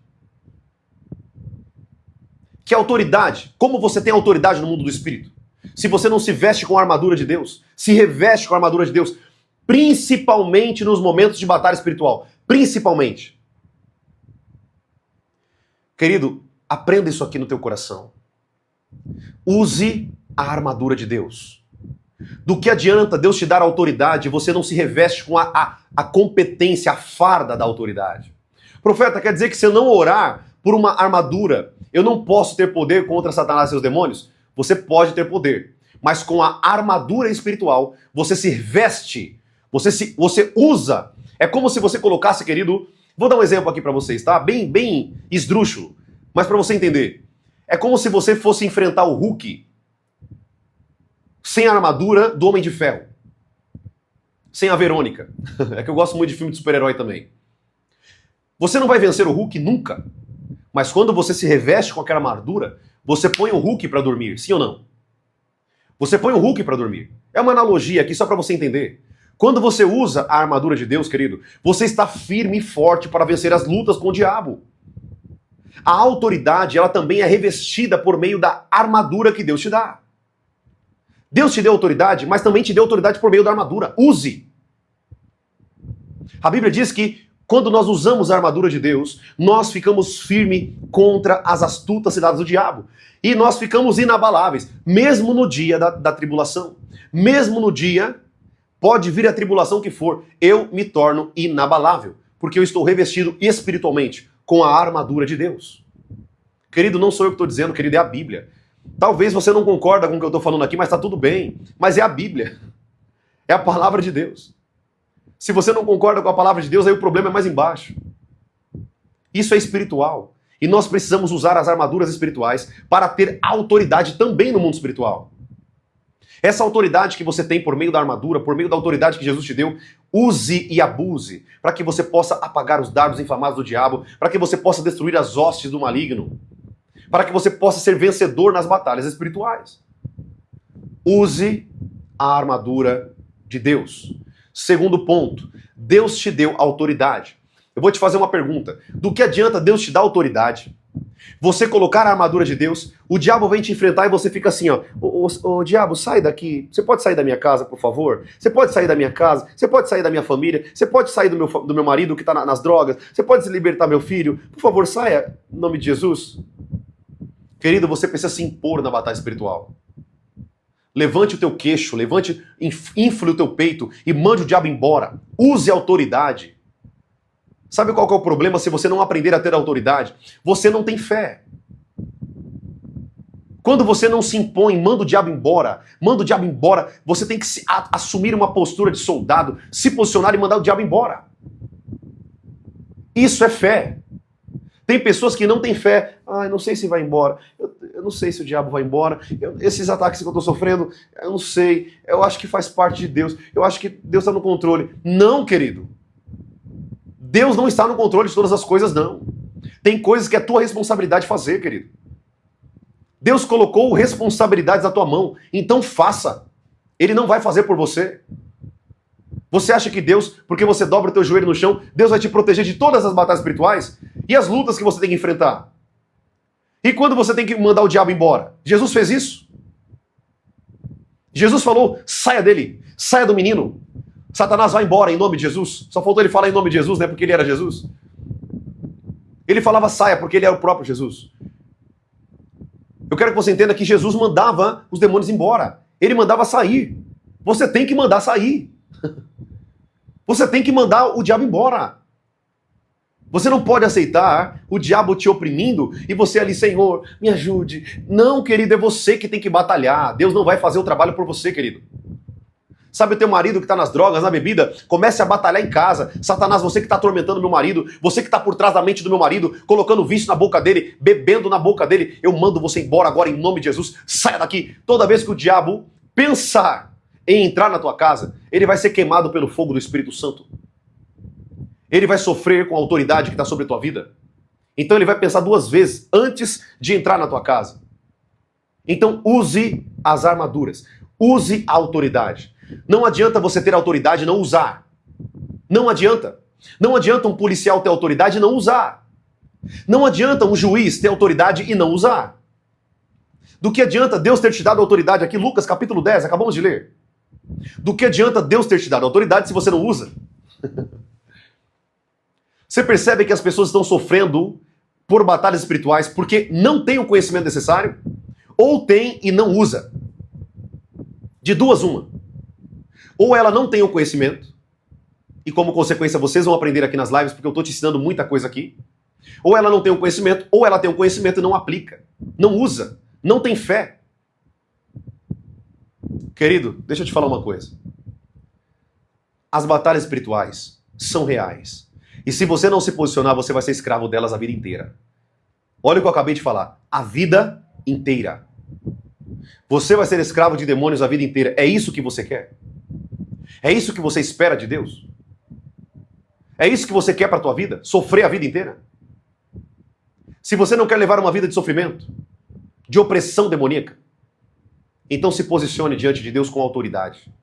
Que autoridade? Como você tem autoridade no mundo do Espírito? Se você não se veste com a armadura de Deus, se reveste com a armadura de Deus, principalmente nos momentos de batalha espiritual, principalmente. Querido, aprenda isso aqui no teu coração. Use a armadura de Deus. Do que adianta Deus te dar autoridade e você não se reveste com a competência, a farda da autoridade? Profeta, quer dizer que se eu não orar por uma armadura, eu não posso ter poder contra Satanás e seus demônios? Você pode ter poder, mas com a armadura espiritual, você se veste, você usa. É como se você colocasse, querido, vou dar um exemplo aqui pra vocês, tá? Bem esdrúxulo, mas pra você entender. É como se você fosse enfrentar o Hulk sem a armadura do Homem de Ferro. Sem a Verônica. É que eu gosto muito de filme de super-herói também. Você não vai vencer o Hulk nunca. Mas quando você se reveste com aquela armadura, você põe o Hulk para dormir, sim ou não? Você põe o Hulk para dormir. É uma analogia aqui só para você entender. Quando você usa a armadura de Deus, querido, você está firme e forte para vencer as lutas com o diabo. A autoridade, ela também é revestida por meio da armadura que Deus te dá. Deus te deu autoridade, mas também te deu autoridade por meio da armadura. Use. A Bíblia diz que quando nós usamos a armadura de Deus, nós ficamos firmes contra as astutas ciladas do diabo. E nós ficamos inabaláveis, mesmo no dia da tribulação. Mesmo no dia, pode vir a tribulação que for, eu me torno inabalável, porque eu estou revestido espiritualmente com a armadura de Deus. Querido, não sou eu que estou dizendo, querido, é a Bíblia. Talvez você não concorda com o que eu estou falando aqui, mas está tudo bem. Mas é a Bíblia. É a palavra de Deus. Se você não concorda com a palavra de Deus, aí o problema é mais embaixo. Isso é espiritual. E nós precisamos usar as armaduras espirituais para ter autoridade também no mundo espiritual. Essa autoridade que você tem por meio da armadura, por meio da autoridade que Jesus te deu, use e abuse, para que você possa apagar os dardos inflamados do diabo, para que você possa destruir as hostes do maligno, para que você possa ser vencedor nas batalhas espirituais. Use a armadura de Deus. Segundo ponto, Deus te deu autoridade. Eu vou te fazer uma pergunta. Do que adianta Deus te dar autoridade? Você colocar a armadura de Deus, o diabo vem te enfrentar e você fica assim, ó. Ô diabo, sai daqui. Você pode sair da minha casa, por favor? Você pode sair da minha casa? Você pode sair da minha família? Você pode sair do meu marido que está nas drogas? Você pode se libertar meu filho? Por favor, saia, em nome de Jesus. Querido, você precisa se impor na batalha espiritual. Levante o teu queixo, infle o teu peito e mande o diabo embora. Use a autoridade. Sabe qual que é o problema se você não aprender a ter autoridade? Você não tem fé. Quando você não se impõe, manda o diabo embora, você tem que assumir uma postura de soldado, se posicionar e mandar o diabo embora. Isso é fé. Tem pessoas que não têm fé. Não sei se vai embora. Eu não sei se o diabo vai embora. Esses ataques que eu estou sofrendo, eu não sei. Eu acho que faz parte de Deus. Eu acho que Deus está no controle. Não, querido. Deus não está no controle de todas as coisas, não. Tem coisas que é tua responsabilidade fazer, querido. Deus colocou responsabilidades na tua mão. Então faça. Ele não vai fazer por você. Você acha que Deus, porque você dobra o teu joelho no chão, Deus vai te proteger de todas as batalhas espirituais? E as lutas que você tem que enfrentar? E quando você tem que mandar o diabo embora? Jesus fez isso? Jesus falou, saia dele, saia do menino. Satanás vai embora em nome de Jesus. Só faltou ele falar em nome de Jesus, né? Porque ele era Jesus. Ele falava saia porque ele era o próprio Jesus. Eu quero que você entenda que Jesus mandava os demônios embora. Ele mandava sair. Você tem que mandar sair. Você tem que mandar o diabo embora. Você não pode aceitar o diabo te oprimindo e você ali, Senhor, me ajude. Não, querido, é você que tem que batalhar. Deus não vai fazer o trabalho por você, querido. Sabe o teu marido que está nas drogas, na bebida? Comece a batalhar em casa. Satanás, você que está atormentando meu marido, você que está por trás da mente do meu marido, colocando vício na boca dele, bebendo na boca dele, eu mando você embora agora em nome de Jesus. Saia daqui. Toda vez que o diabo pensar em entrar na tua casa, ele vai ser queimado pelo fogo do Espírito Santo. Ele vai sofrer com a autoridade que está sobre a tua vida. Então ele vai pensar duas vezes antes de entrar na tua casa. Então use as armaduras. Use a autoridade. Não adianta você ter autoridade e não usar. Não adianta. Não adianta um policial ter autoridade e não usar. Não adianta um juiz ter autoridade e não usar. Do que adianta Deus ter te dado autoridade aqui? Lucas capítulo 10, acabamos de ler. Do que adianta Deus ter te dado autoridade se você não usa? Você percebe que as pessoas estão sofrendo por batalhas espirituais porque não tem o conhecimento necessário? Ou tem e não usa? De duas, uma. Ou ela não tem o conhecimento, e como consequência vocês vão aprender aqui nas lives, porque eu estou te ensinando muita coisa aqui. Ou ela não tem o conhecimento, ou ela tem o conhecimento e não aplica. Não usa. Não tem fé. Querido, deixa eu te falar uma coisa. As batalhas espirituais são reais. E se você não se posicionar, você vai ser escravo delas a vida inteira. Olha o que eu acabei de falar. A vida inteira. Você vai ser escravo de demônios a vida inteira. É isso que você quer? É isso que você espera de Deus? É isso que você quer para a tua vida? Sofrer a vida inteira? se você não quer levar uma vida de sofrimento, de opressão demoníaca, então se posicione diante de Deus com autoridade.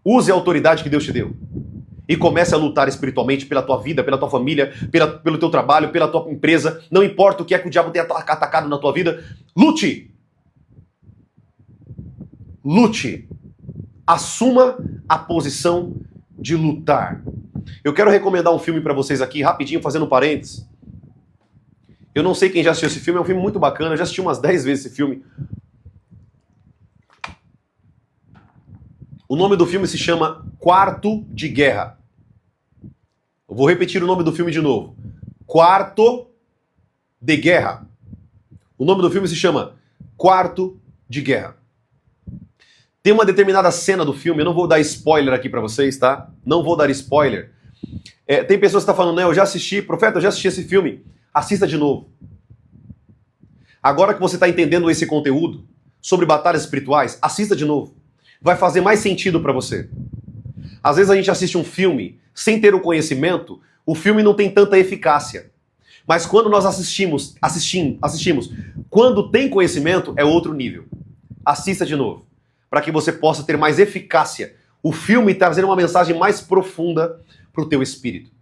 Use a autoridade que Deus te deu. E comece a lutar espiritualmente pela tua vida, pela tua família, pelo teu trabalho, pela tua empresa. Não importa o que é que o diabo tenha atacado na tua vida. Lute! Lute! Assuma a posição de lutar. Eu quero recomendar um filme para vocês aqui, rapidinho, fazendo um parênteses. Eu não sei quem já assistiu esse filme, é um filme muito bacana, eu já assisti umas 10 vezes esse filme. O nome do filme se chama Quarto de Guerra. Eu vou repetir o nome do filme de novo. Quarto de Guerra. O nome do filme se chama Quarto de Guerra. Tem uma determinada cena do filme, eu não vou dar spoiler aqui pra vocês, tá? Não vou dar spoiler. Tem pessoas que estão falando, né, eu já assisti, profeta, eu já assisti esse filme. Assista de novo. Agora que você está entendendo esse conteúdo sobre batalhas espirituais, assista de novo. Vai fazer mais sentido para você. Às vezes a gente assiste um filme sem ter o conhecimento, o filme não tem tanta eficácia. Mas quando nós assistimos, quando tem conhecimento, é outro nível. Assista de novo, para que você possa ter mais eficácia. O filme trazer uma mensagem mais profunda para o teu espírito.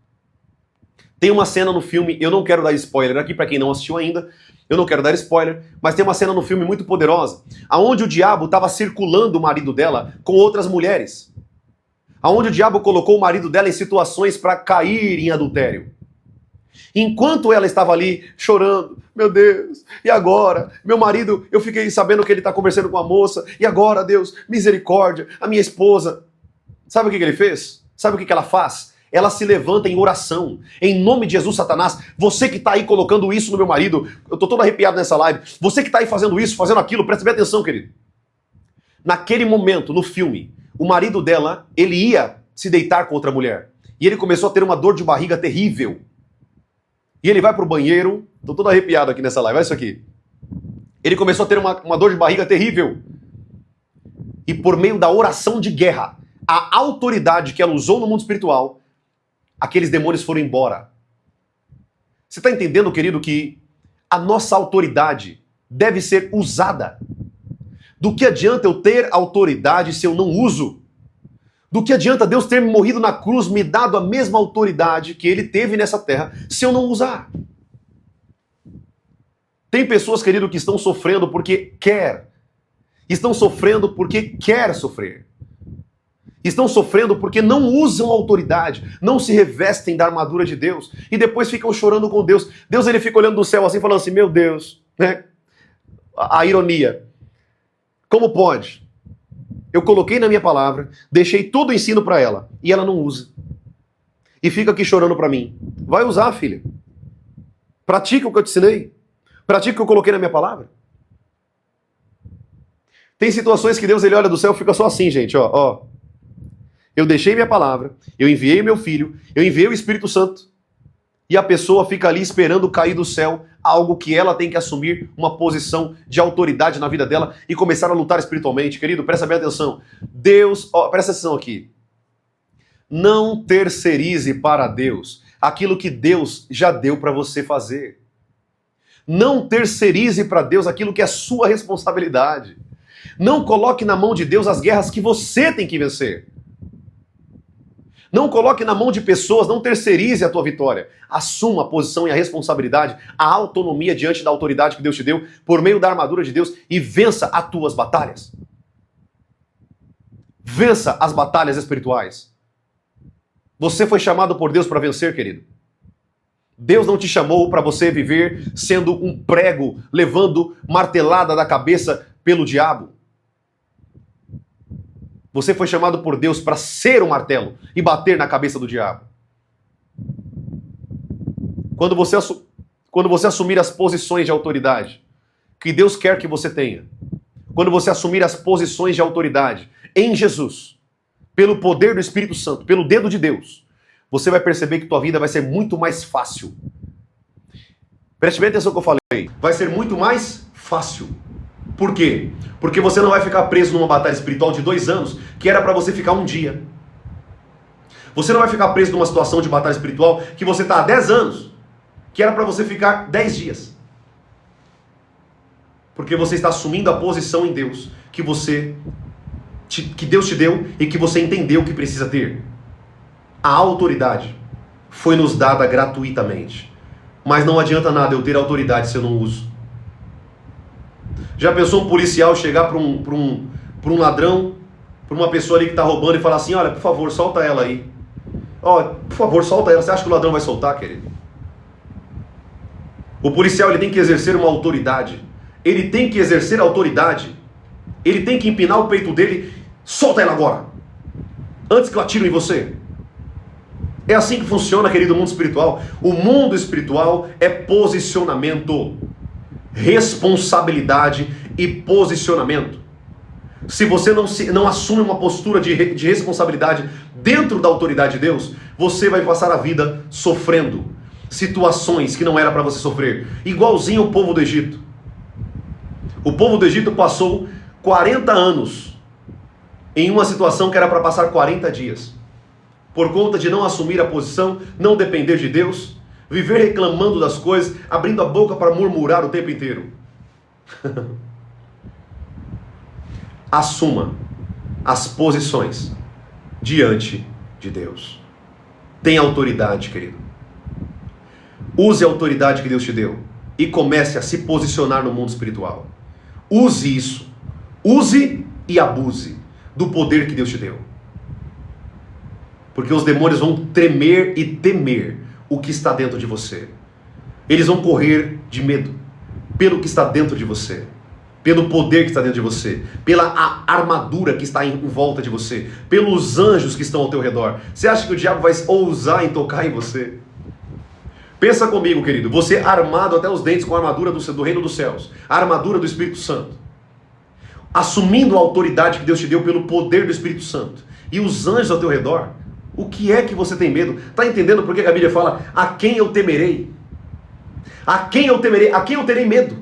Tem uma cena no filme, eu não quero dar spoiler aqui para quem não assistiu ainda, eu não quero dar spoiler, mas tem uma cena no filme muito poderosa, aonde o diabo estava circulando o marido dela com outras mulheres. Aonde o diabo colocou o marido dela em situações para cair em adultério. Enquanto ela estava ali chorando, meu Deus, e agora? Meu marido, eu fiquei sabendo que ele está conversando com a moça, e agora, Deus, misericórdia, a minha esposa. Sabe o que ele fez? Sabe o que ela faz? Ela se levanta em oração. Em nome de Jesus, Satanás, você que está aí colocando isso no meu marido, eu estou todo arrepiado nessa live, você que está aí fazendo isso, fazendo aquilo, presta bem atenção, querido. Naquele momento, no filme, o marido dela, ele ia se deitar com outra mulher. E ele começou a ter uma dor de barriga terrível. E ele vai pro banheiro, tô todo arrepiado aqui nessa live, olha isso aqui. Ele começou a ter uma dor de barriga terrível. E por meio da oração de guerra, a autoridade que ela usou no mundo espiritual, aqueles demônios foram embora. Você está entendendo, querido, que a nossa autoridade deve ser usada? Do que adianta eu ter autoridade se eu não uso? Do que adianta Deus ter morrido na cruz, me dado a mesma autoridade que Ele teve nessa terra, se eu não usar? Tem pessoas, querido, que estão sofrendo porque quer. Estão sofrendo porque quer sofrer. Estão sofrendo porque não usam autoridade, não se revestem da armadura de Deus e depois ficam chorando com Deus. Deus, ele fica olhando do céu assim, falando assim, meu Deus, né? A ironia. Como pode? Eu coloquei na minha palavra, deixei todo o ensino para ela e ela não usa. E fica aqui chorando para mim. Vai usar, filha. Pratica o que eu te ensinei. Pratica o que eu coloquei na minha palavra. Tem situações que Deus, ele olha do céu e fica só assim, gente, ó. Eu deixei minha palavra, eu enviei meu filho, eu enviei o Espírito Santo, e a pessoa fica ali esperando cair do céu algo que ela tem que assumir, uma posição de autoridade na vida dela e começar a lutar espiritualmente. Querido, presta bem atenção. Deus, presta atenção aqui. Não terceirize para Deus aquilo que Deus já deu para você fazer. Não terceirize para Deus aquilo que é sua responsabilidade. Não coloque na mão de Deus as guerras que você tem que vencer. Não coloque na mão de pessoas, não terceirize a tua vitória. Assuma a posição e a responsabilidade, a autonomia diante da autoridade que Deus te deu, por meio da armadura de Deus, e vença as tuas batalhas. Vença as batalhas espirituais. Você foi chamado por Deus para vencer, querido. Deus não te chamou para você viver sendo um prego, levando martelada da cabeça pelo diabo. Você foi chamado por Deus para ser um martelo e bater na cabeça do diabo. Quando você assumir as posições de autoridade que Deus quer que você tenha, quando você assumir as posições de autoridade em Jesus, pelo poder do Espírito Santo, pelo dedo de Deus, você vai perceber que tua vida vai ser muito mais fácil. Preste bem atenção no que eu falei. Vai ser muito mais fácil. Por quê? Porque você não vai ficar preso numa batalha espiritual de 2 anos, que era para você ficar um dia. Você não vai ficar preso numa situação de batalha espiritual que você está há 10 anos, que era para você ficar 10 dias. Porque você está assumindo a posição em Deus que Deus te deu e que você entendeu que precisa ter. A autoridade foi nos dada gratuitamente. Mas não adianta nada eu ter autoridade se eu não uso. Já pensou um policial chegar para um ladrão, para uma pessoa ali que está roubando e falar assim: olha, por favor, solta ela aí. Ó, por favor, solta ela. Você acha que o ladrão vai soltar, querido? O policial, ele tem que exercer uma autoridade. Ele tem que exercer autoridade. Ele tem que empinar o peito dele. Solta ela agora, antes que eu atire em você. É assim que funciona, querido, o mundo espiritual. O mundo espiritual é posicionamento, responsabilidade e posicionamento. Se você não assume uma postura de responsabilidade dentro da autoridade de Deus, você vai passar a vida sofrendo situações que não era para você sofrer. Igualzinho o povo do Egito. O povo do Egito passou 40 anos em uma situação que era para passar 40 dias. Por conta de não assumir a posição, não depender de Deus, viver reclamando das coisas, abrindo a boca para murmurar o tempo inteiro. Assuma as posições diante de Deus. Tenha autoridade, querido. Use a autoridade que Deus te deu e comece a se posicionar no mundo espiritual. Use isso. Use e abuse do poder que Deus te deu. Porque os demônios vão tremer e temer o que está dentro de você. Eles vão correr de medo pelo que está dentro de você, pelo poder que está dentro de você, pela armadura que está em volta de você, pelos anjos que estão ao teu redor. Você acha que o diabo vai ousar em tocar em você? Pensa comigo, querido, você armado até os dentes com a armadura do reino dos céus, a armadura do Espírito Santo, assumindo a autoridade que Deus te deu pelo poder do Espírito Santo, e os anjos ao teu redor. O que é que você tem medo? Está entendendo por que a Bíblia fala: a quem eu temerei? A quem eu temerei? A quem eu terei medo?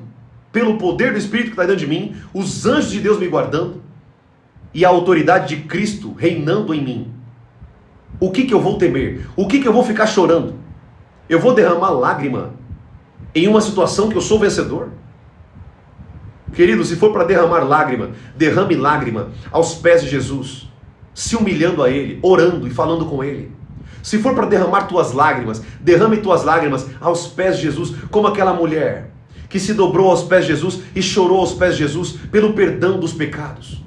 Pelo poder do Espírito que está dentro de mim, os anjos de Deus me guardando, e a autoridade de Cristo reinando em mim. O que eu vou temer? O que eu vou ficar chorando? Eu vou derramar lágrima em uma situação que eu sou vencedor? Querido, se for para derramar lágrima, derrame lágrima aos pés de Jesus, se humilhando a Ele, orando e falando com Ele. Se for para derramar tuas lágrimas, derrame tuas lágrimas aos pés de Jesus, como aquela mulher que se dobrou aos pés de Jesus e chorou aos pés de Jesus pelo perdão dos pecados.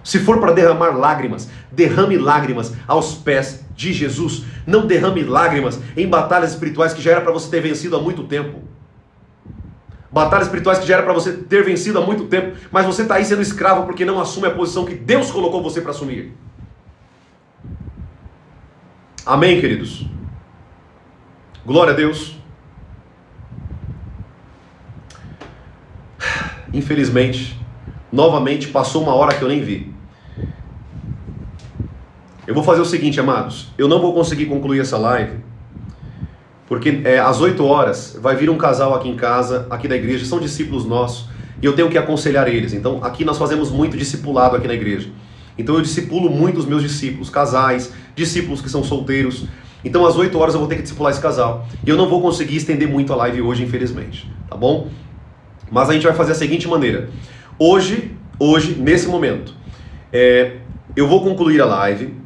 Se for para derramar lágrimas, derrame lágrimas aos pés de Jesus. Não derrame lágrimas em batalhas espirituais que já era para você ter vencido há muito tempo. Batalhas espirituais que já era para você ter vencido há muito tempo, mas você está aí sendo escravo porque não assume a posição que Deus colocou você para assumir. Amém, queridos? Glória a Deus. Infelizmente, novamente passou uma hora que eu nem vi. Eu vou fazer o seguinte, amados. Eu não vou conseguir concluir essa live, porque às 8 horas vai vir um casal aqui em casa, aqui da igreja, são discípulos nossos, e eu tenho que aconselhar eles. Então aqui nós fazemos muito discipulado aqui na igreja. Então eu discipulo muito os meus discípulos, casais, discípulos que são solteiros. Então às 8 horas eu vou ter que discipular esse casal. E eu não vou conseguir estender muito a live hoje, infelizmente. Tá bom? Mas a gente vai fazer da seguinte maneira. Hoje, nesse momento, eu vou concluir a live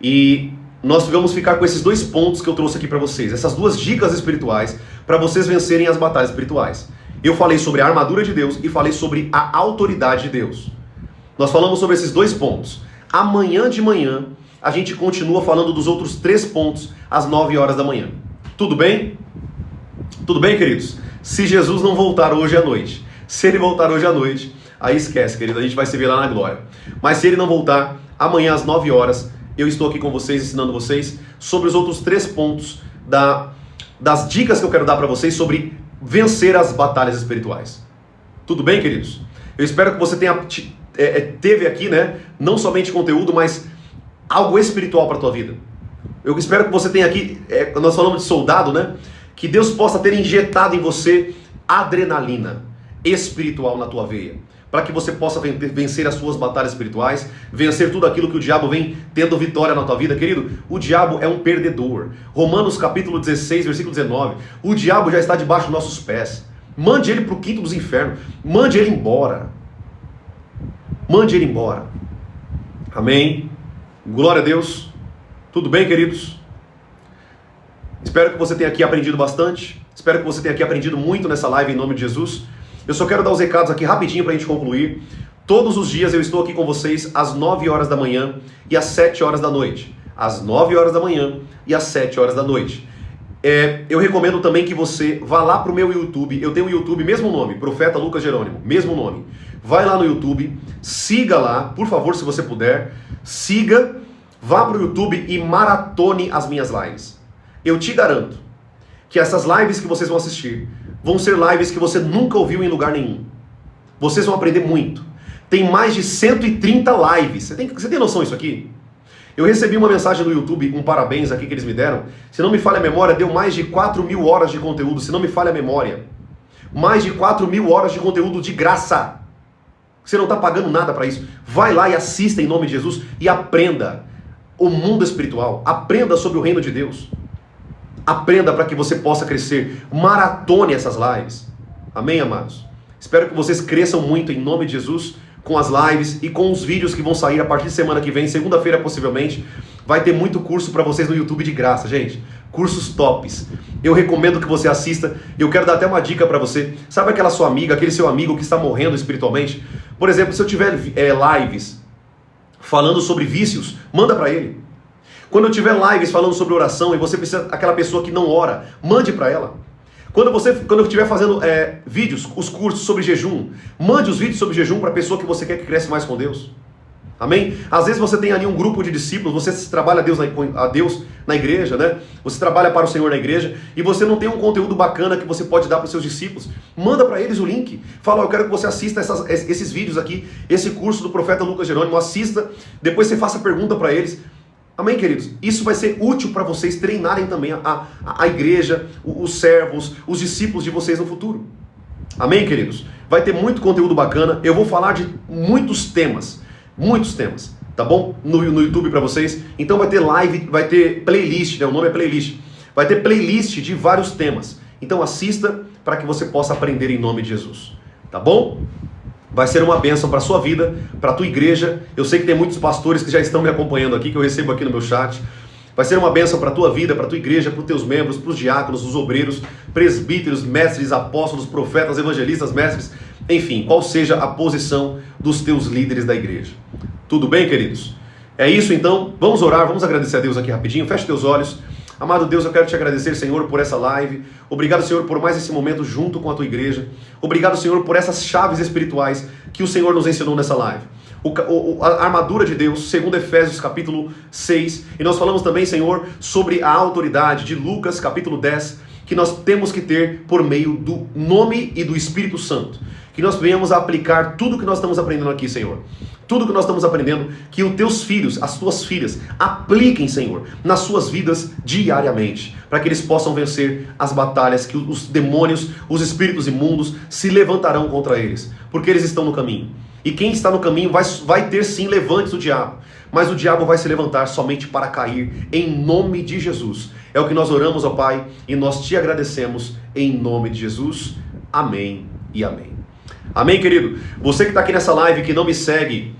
e nós vamos ficar com esses 2 pontos que eu trouxe aqui para vocês. Essas 2 dicas espirituais para vocês vencerem as batalhas espirituais. Eu falei sobre a armadura de Deus e falei sobre a autoridade de Deus. Nós falamos sobre esses 2 pontos. Amanhã de manhã, a gente continua falando dos outros 3 pontos às 9 horas da manhã. Tudo bem? Tudo bem, queridos? Se Jesus não voltar hoje à noite, se ele voltar hoje à noite, aí esquece, querido, a gente vai se ver lá na glória. Mas se ele não voltar, amanhã às 9 horas, eu estou aqui com vocês, ensinando vocês sobre os outros 3 pontos das dicas que eu quero dar para vocês sobre vencer as batalhas espirituais. Tudo bem, queridos? Eu espero que você teve aqui, né, não somente conteúdo, mas algo espiritual para a tua vida. Eu espero que você tenha aqui, nós falamos de soldado, né, que Deus possa ter injetado em você adrenalina espiritual na tua veia, para que você possa vencer as suas batalhas espirituais, vencer tudo aquilo que o diabo vem tendo vitória na tua vida. Querido, o diabo é um perdedor. Romanos capítulo 16, versículo 19. O diabo já está debaixo dos nossos pés. Mande ele para o quinto dos infernos. Mande ele embora. Mande ele embora. Amém? Glória a Deus. Tudo bem, queridos? Espero que você tenha aqui aprendido bastante. Espero que você tenha aqui aprendido muito nessa live em nome de Jesus. Eu só quero dar os recados aqui rapidinho para a gente concluir. Todos os dias eu estou aqui com vocês às 9 horas da manhã e às 7 horas da noite. Às 9 horas da manhã e às 7 horas da noite. Eu recomendo também que você vá lá para o meu YouTube. Eu tenho o YouTube, mesmo nome, Profeta Lucas Jerônimo, mesmo nome. Vai lá no YouTube, siga lá, por favor, se você puder. Siga, vá para o YouTube e maratone as minhas lives. Eu te garanto que essas lives que vocês vão assistir vão ser lives que você nunca ouviu em lugar nenhum. Vocês vão aprender muito. Tem mais de 130 lives. Você tem noção disso aqui? Eu recebi uma mensagem no YouTube, um parabéns aqui que eles me deram. Se não me falha a memória, deu mais de 4.000 horas de conteúdo. Se não me falha a memória. Mais de 4.000 horas de conteúdo de graça. Você não está pagando nada para isso. Vai lá e assista em nome de Jesus e aprenda o mundo espiritual. Aprenda sobre o reino de Deus. Aprenda para que você possa crescer. Maratone essas lives. Amém, amados? Espero que vocês cresçam muito em nome de Jesus com as lives e com os vídeos que vão sair a partir de semana que vem, segunda-feira possivelmente. Vai ter muito curso para vocês no YouTube de graça, gente. Cursos tops. Eu recomendo que você assista. Eu quero dar até uma dica para você. Sabe aquela sua amiga, aquele seu amigo que está morrendo espiritualmente? Por exemplo, se eu tiver lives falando sobre vícios, manda para ele. Quando eu tiver lives falando sobre oração e você precisa daquela pessoa que não ora, mande para ela. Quando eu estiver fazendo vídeos, os cursos sobre jejum, mande os vídeos sobre jejum para a pessoa que você quer que cresça mais com Deus. Amém? Às vezes você tem ali um grupo de discípulos, você trabalha a Deus na igreja, né? Você trabalha para o Senhor na igreja e você não tem um conteúdo bacana que você pode dar para os seus discípulos. Manda para eles o link. Fala, eu quero que você assista esses vídeos aqui, esse curso do Profeta Lucas Jerônimo, assista, depois você faça pergunta para eles. Amém, queridos? Isso vai ser útil para vocês treinarem também a igreja, os servos, os discípulos de vocês no futuro. Amém, queridos? Vai ter muito conteúdo bacana. Eu vou falar de muitos temas, tá bom? No YouTube para vocês. Então vai ter live, vai ter playlist, né? O nome é playlist. Vai ter playlist de vários temas. Então assista para que você possa aprender em nome de Jesus. Tá bom? Vai ser uma bênção para a sua vida, para a tua igreja. Eu sei que tem muitos pastores que já estão me acompanhando aqui, que eu recebo aqui no meu chat. Vai ser uma bênção para a tua vida, para a tua igreja, para os teus membros, para os diáconos, os obreiros, presbíteros, mestres, apóstolos, profetas, evangelistas, mestres. Enfim, qual seja a posição dos teus líderes da igreja. Tudo bem, queridos? É isso então. Vamos orar, vamos agradecer a Deus aqui rapidinho. Feche teus olhos. Amado Deus, eu quero te agradecer, Senhor, por essa live. Obrigado, Senhor, por mais esse momento junto com a tua igreja. Obrigado, Senhor, por essas chaves espirituais que o Senhor nos ensinou nessa live. A armadura de Deus, segundo Efésios capítulo 6. E nós falamos também, Senhor, sobre a autoridade de Lucas capítulo 10, que nós temos que ter por meio do nome e do Espírito Santo. Que nós venhamos a aplicar tudo que nós estamos aprendendo aqui, Senhor. Tudo que nós estamos aprendendo, que os teus filhos, as tuas filhas, apliquem, Senhor, nas suas vidas diariamente, para que eles possam vencer as batalhas que os demônios, os espíritos imundos se levantarão contra eles, porque eles estão no caminho. E quem está no caminho vai ter sim levantes do diabo, mas o diabo vai se levantar somente para cair, em nome de Jesus. É o que nós oramos, ó Pai, e nós te agradecemos em nome de Jesus. Amém e amém. Amém, querido? Você que está aqui nessa live, que não me segue,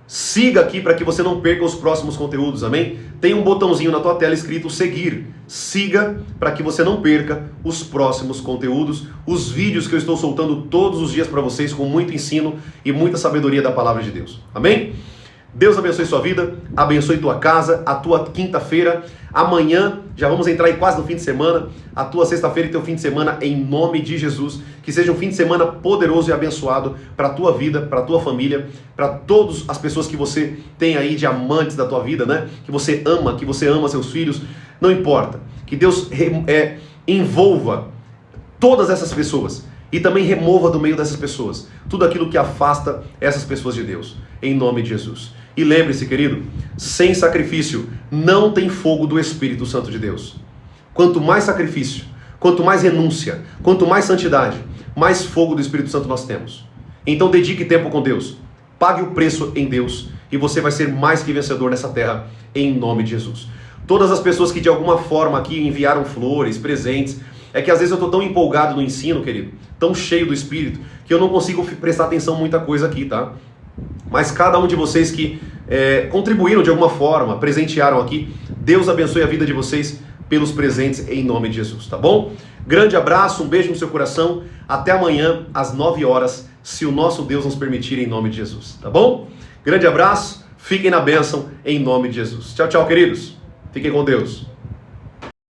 siga aqui para que você não perca os próximos conteúdos, amém? Tem um botãozinho na tua tela escrito seguir. Siga para que você não perca os próximos conteúdos, os vídeos que eu estou soltando todos os dias para vocês com muito ensino e muita sabedoria da palavra de Deus. Amém? Deus abençoe sua vida, abençoe tua casa, a tua quinta-feira. Amanhã, já vamos entrar aí quase no fim de semana, a tua sexta-feira e teu fim de semana, em nome de Jesus. Que seja um fim de semana poderoso e abençoado para a tua vida, para a tua família, para todas as pessoas que você tem aí de amantes da tua vida, né? Que você ama seus filhos, não importa. Que Deus envolva todas essas pessoas e também remova do meio dessas pessoas tudo aquilo que afasta essas pessoas de Deus, em nome de Jesus. E lembre-se, querido, sem sacrifício não tem fogo do Espírito Santo de Deus. Quanto mais sacrifício, quanto mais renúncia, quanto mais santidade, mais fogo do Espírito Santo nós temos. Então dedique tempo com Deus, pague o preço em Deus e você vai ser mais que vencedor nessa terra, em nome de Jesus. Todas as pessoas que de alguma forma aqui enviaram flores, presentes, É que às vezes eu estou tão empolgado no ensino, querido, tão cheio do Espírito, que eu não consigo prestar atenção em muita coisa aqui, tá? Mas cada um de vocês que contribuíram de alguma forma, presentearam aqui, Deus abençoe a vida de vocês pelos presentes em nome de Jesus, tá bom? Grande abraço, um beijo no seu coração, até amanhã às 9 horas, se o nosso Deus nos permitir, em nome de Jesus, tá bom? Grande abraço, fiquem na bênção em nome de Jesus. Tchau, tchau, queridos. Fiquem com Deus.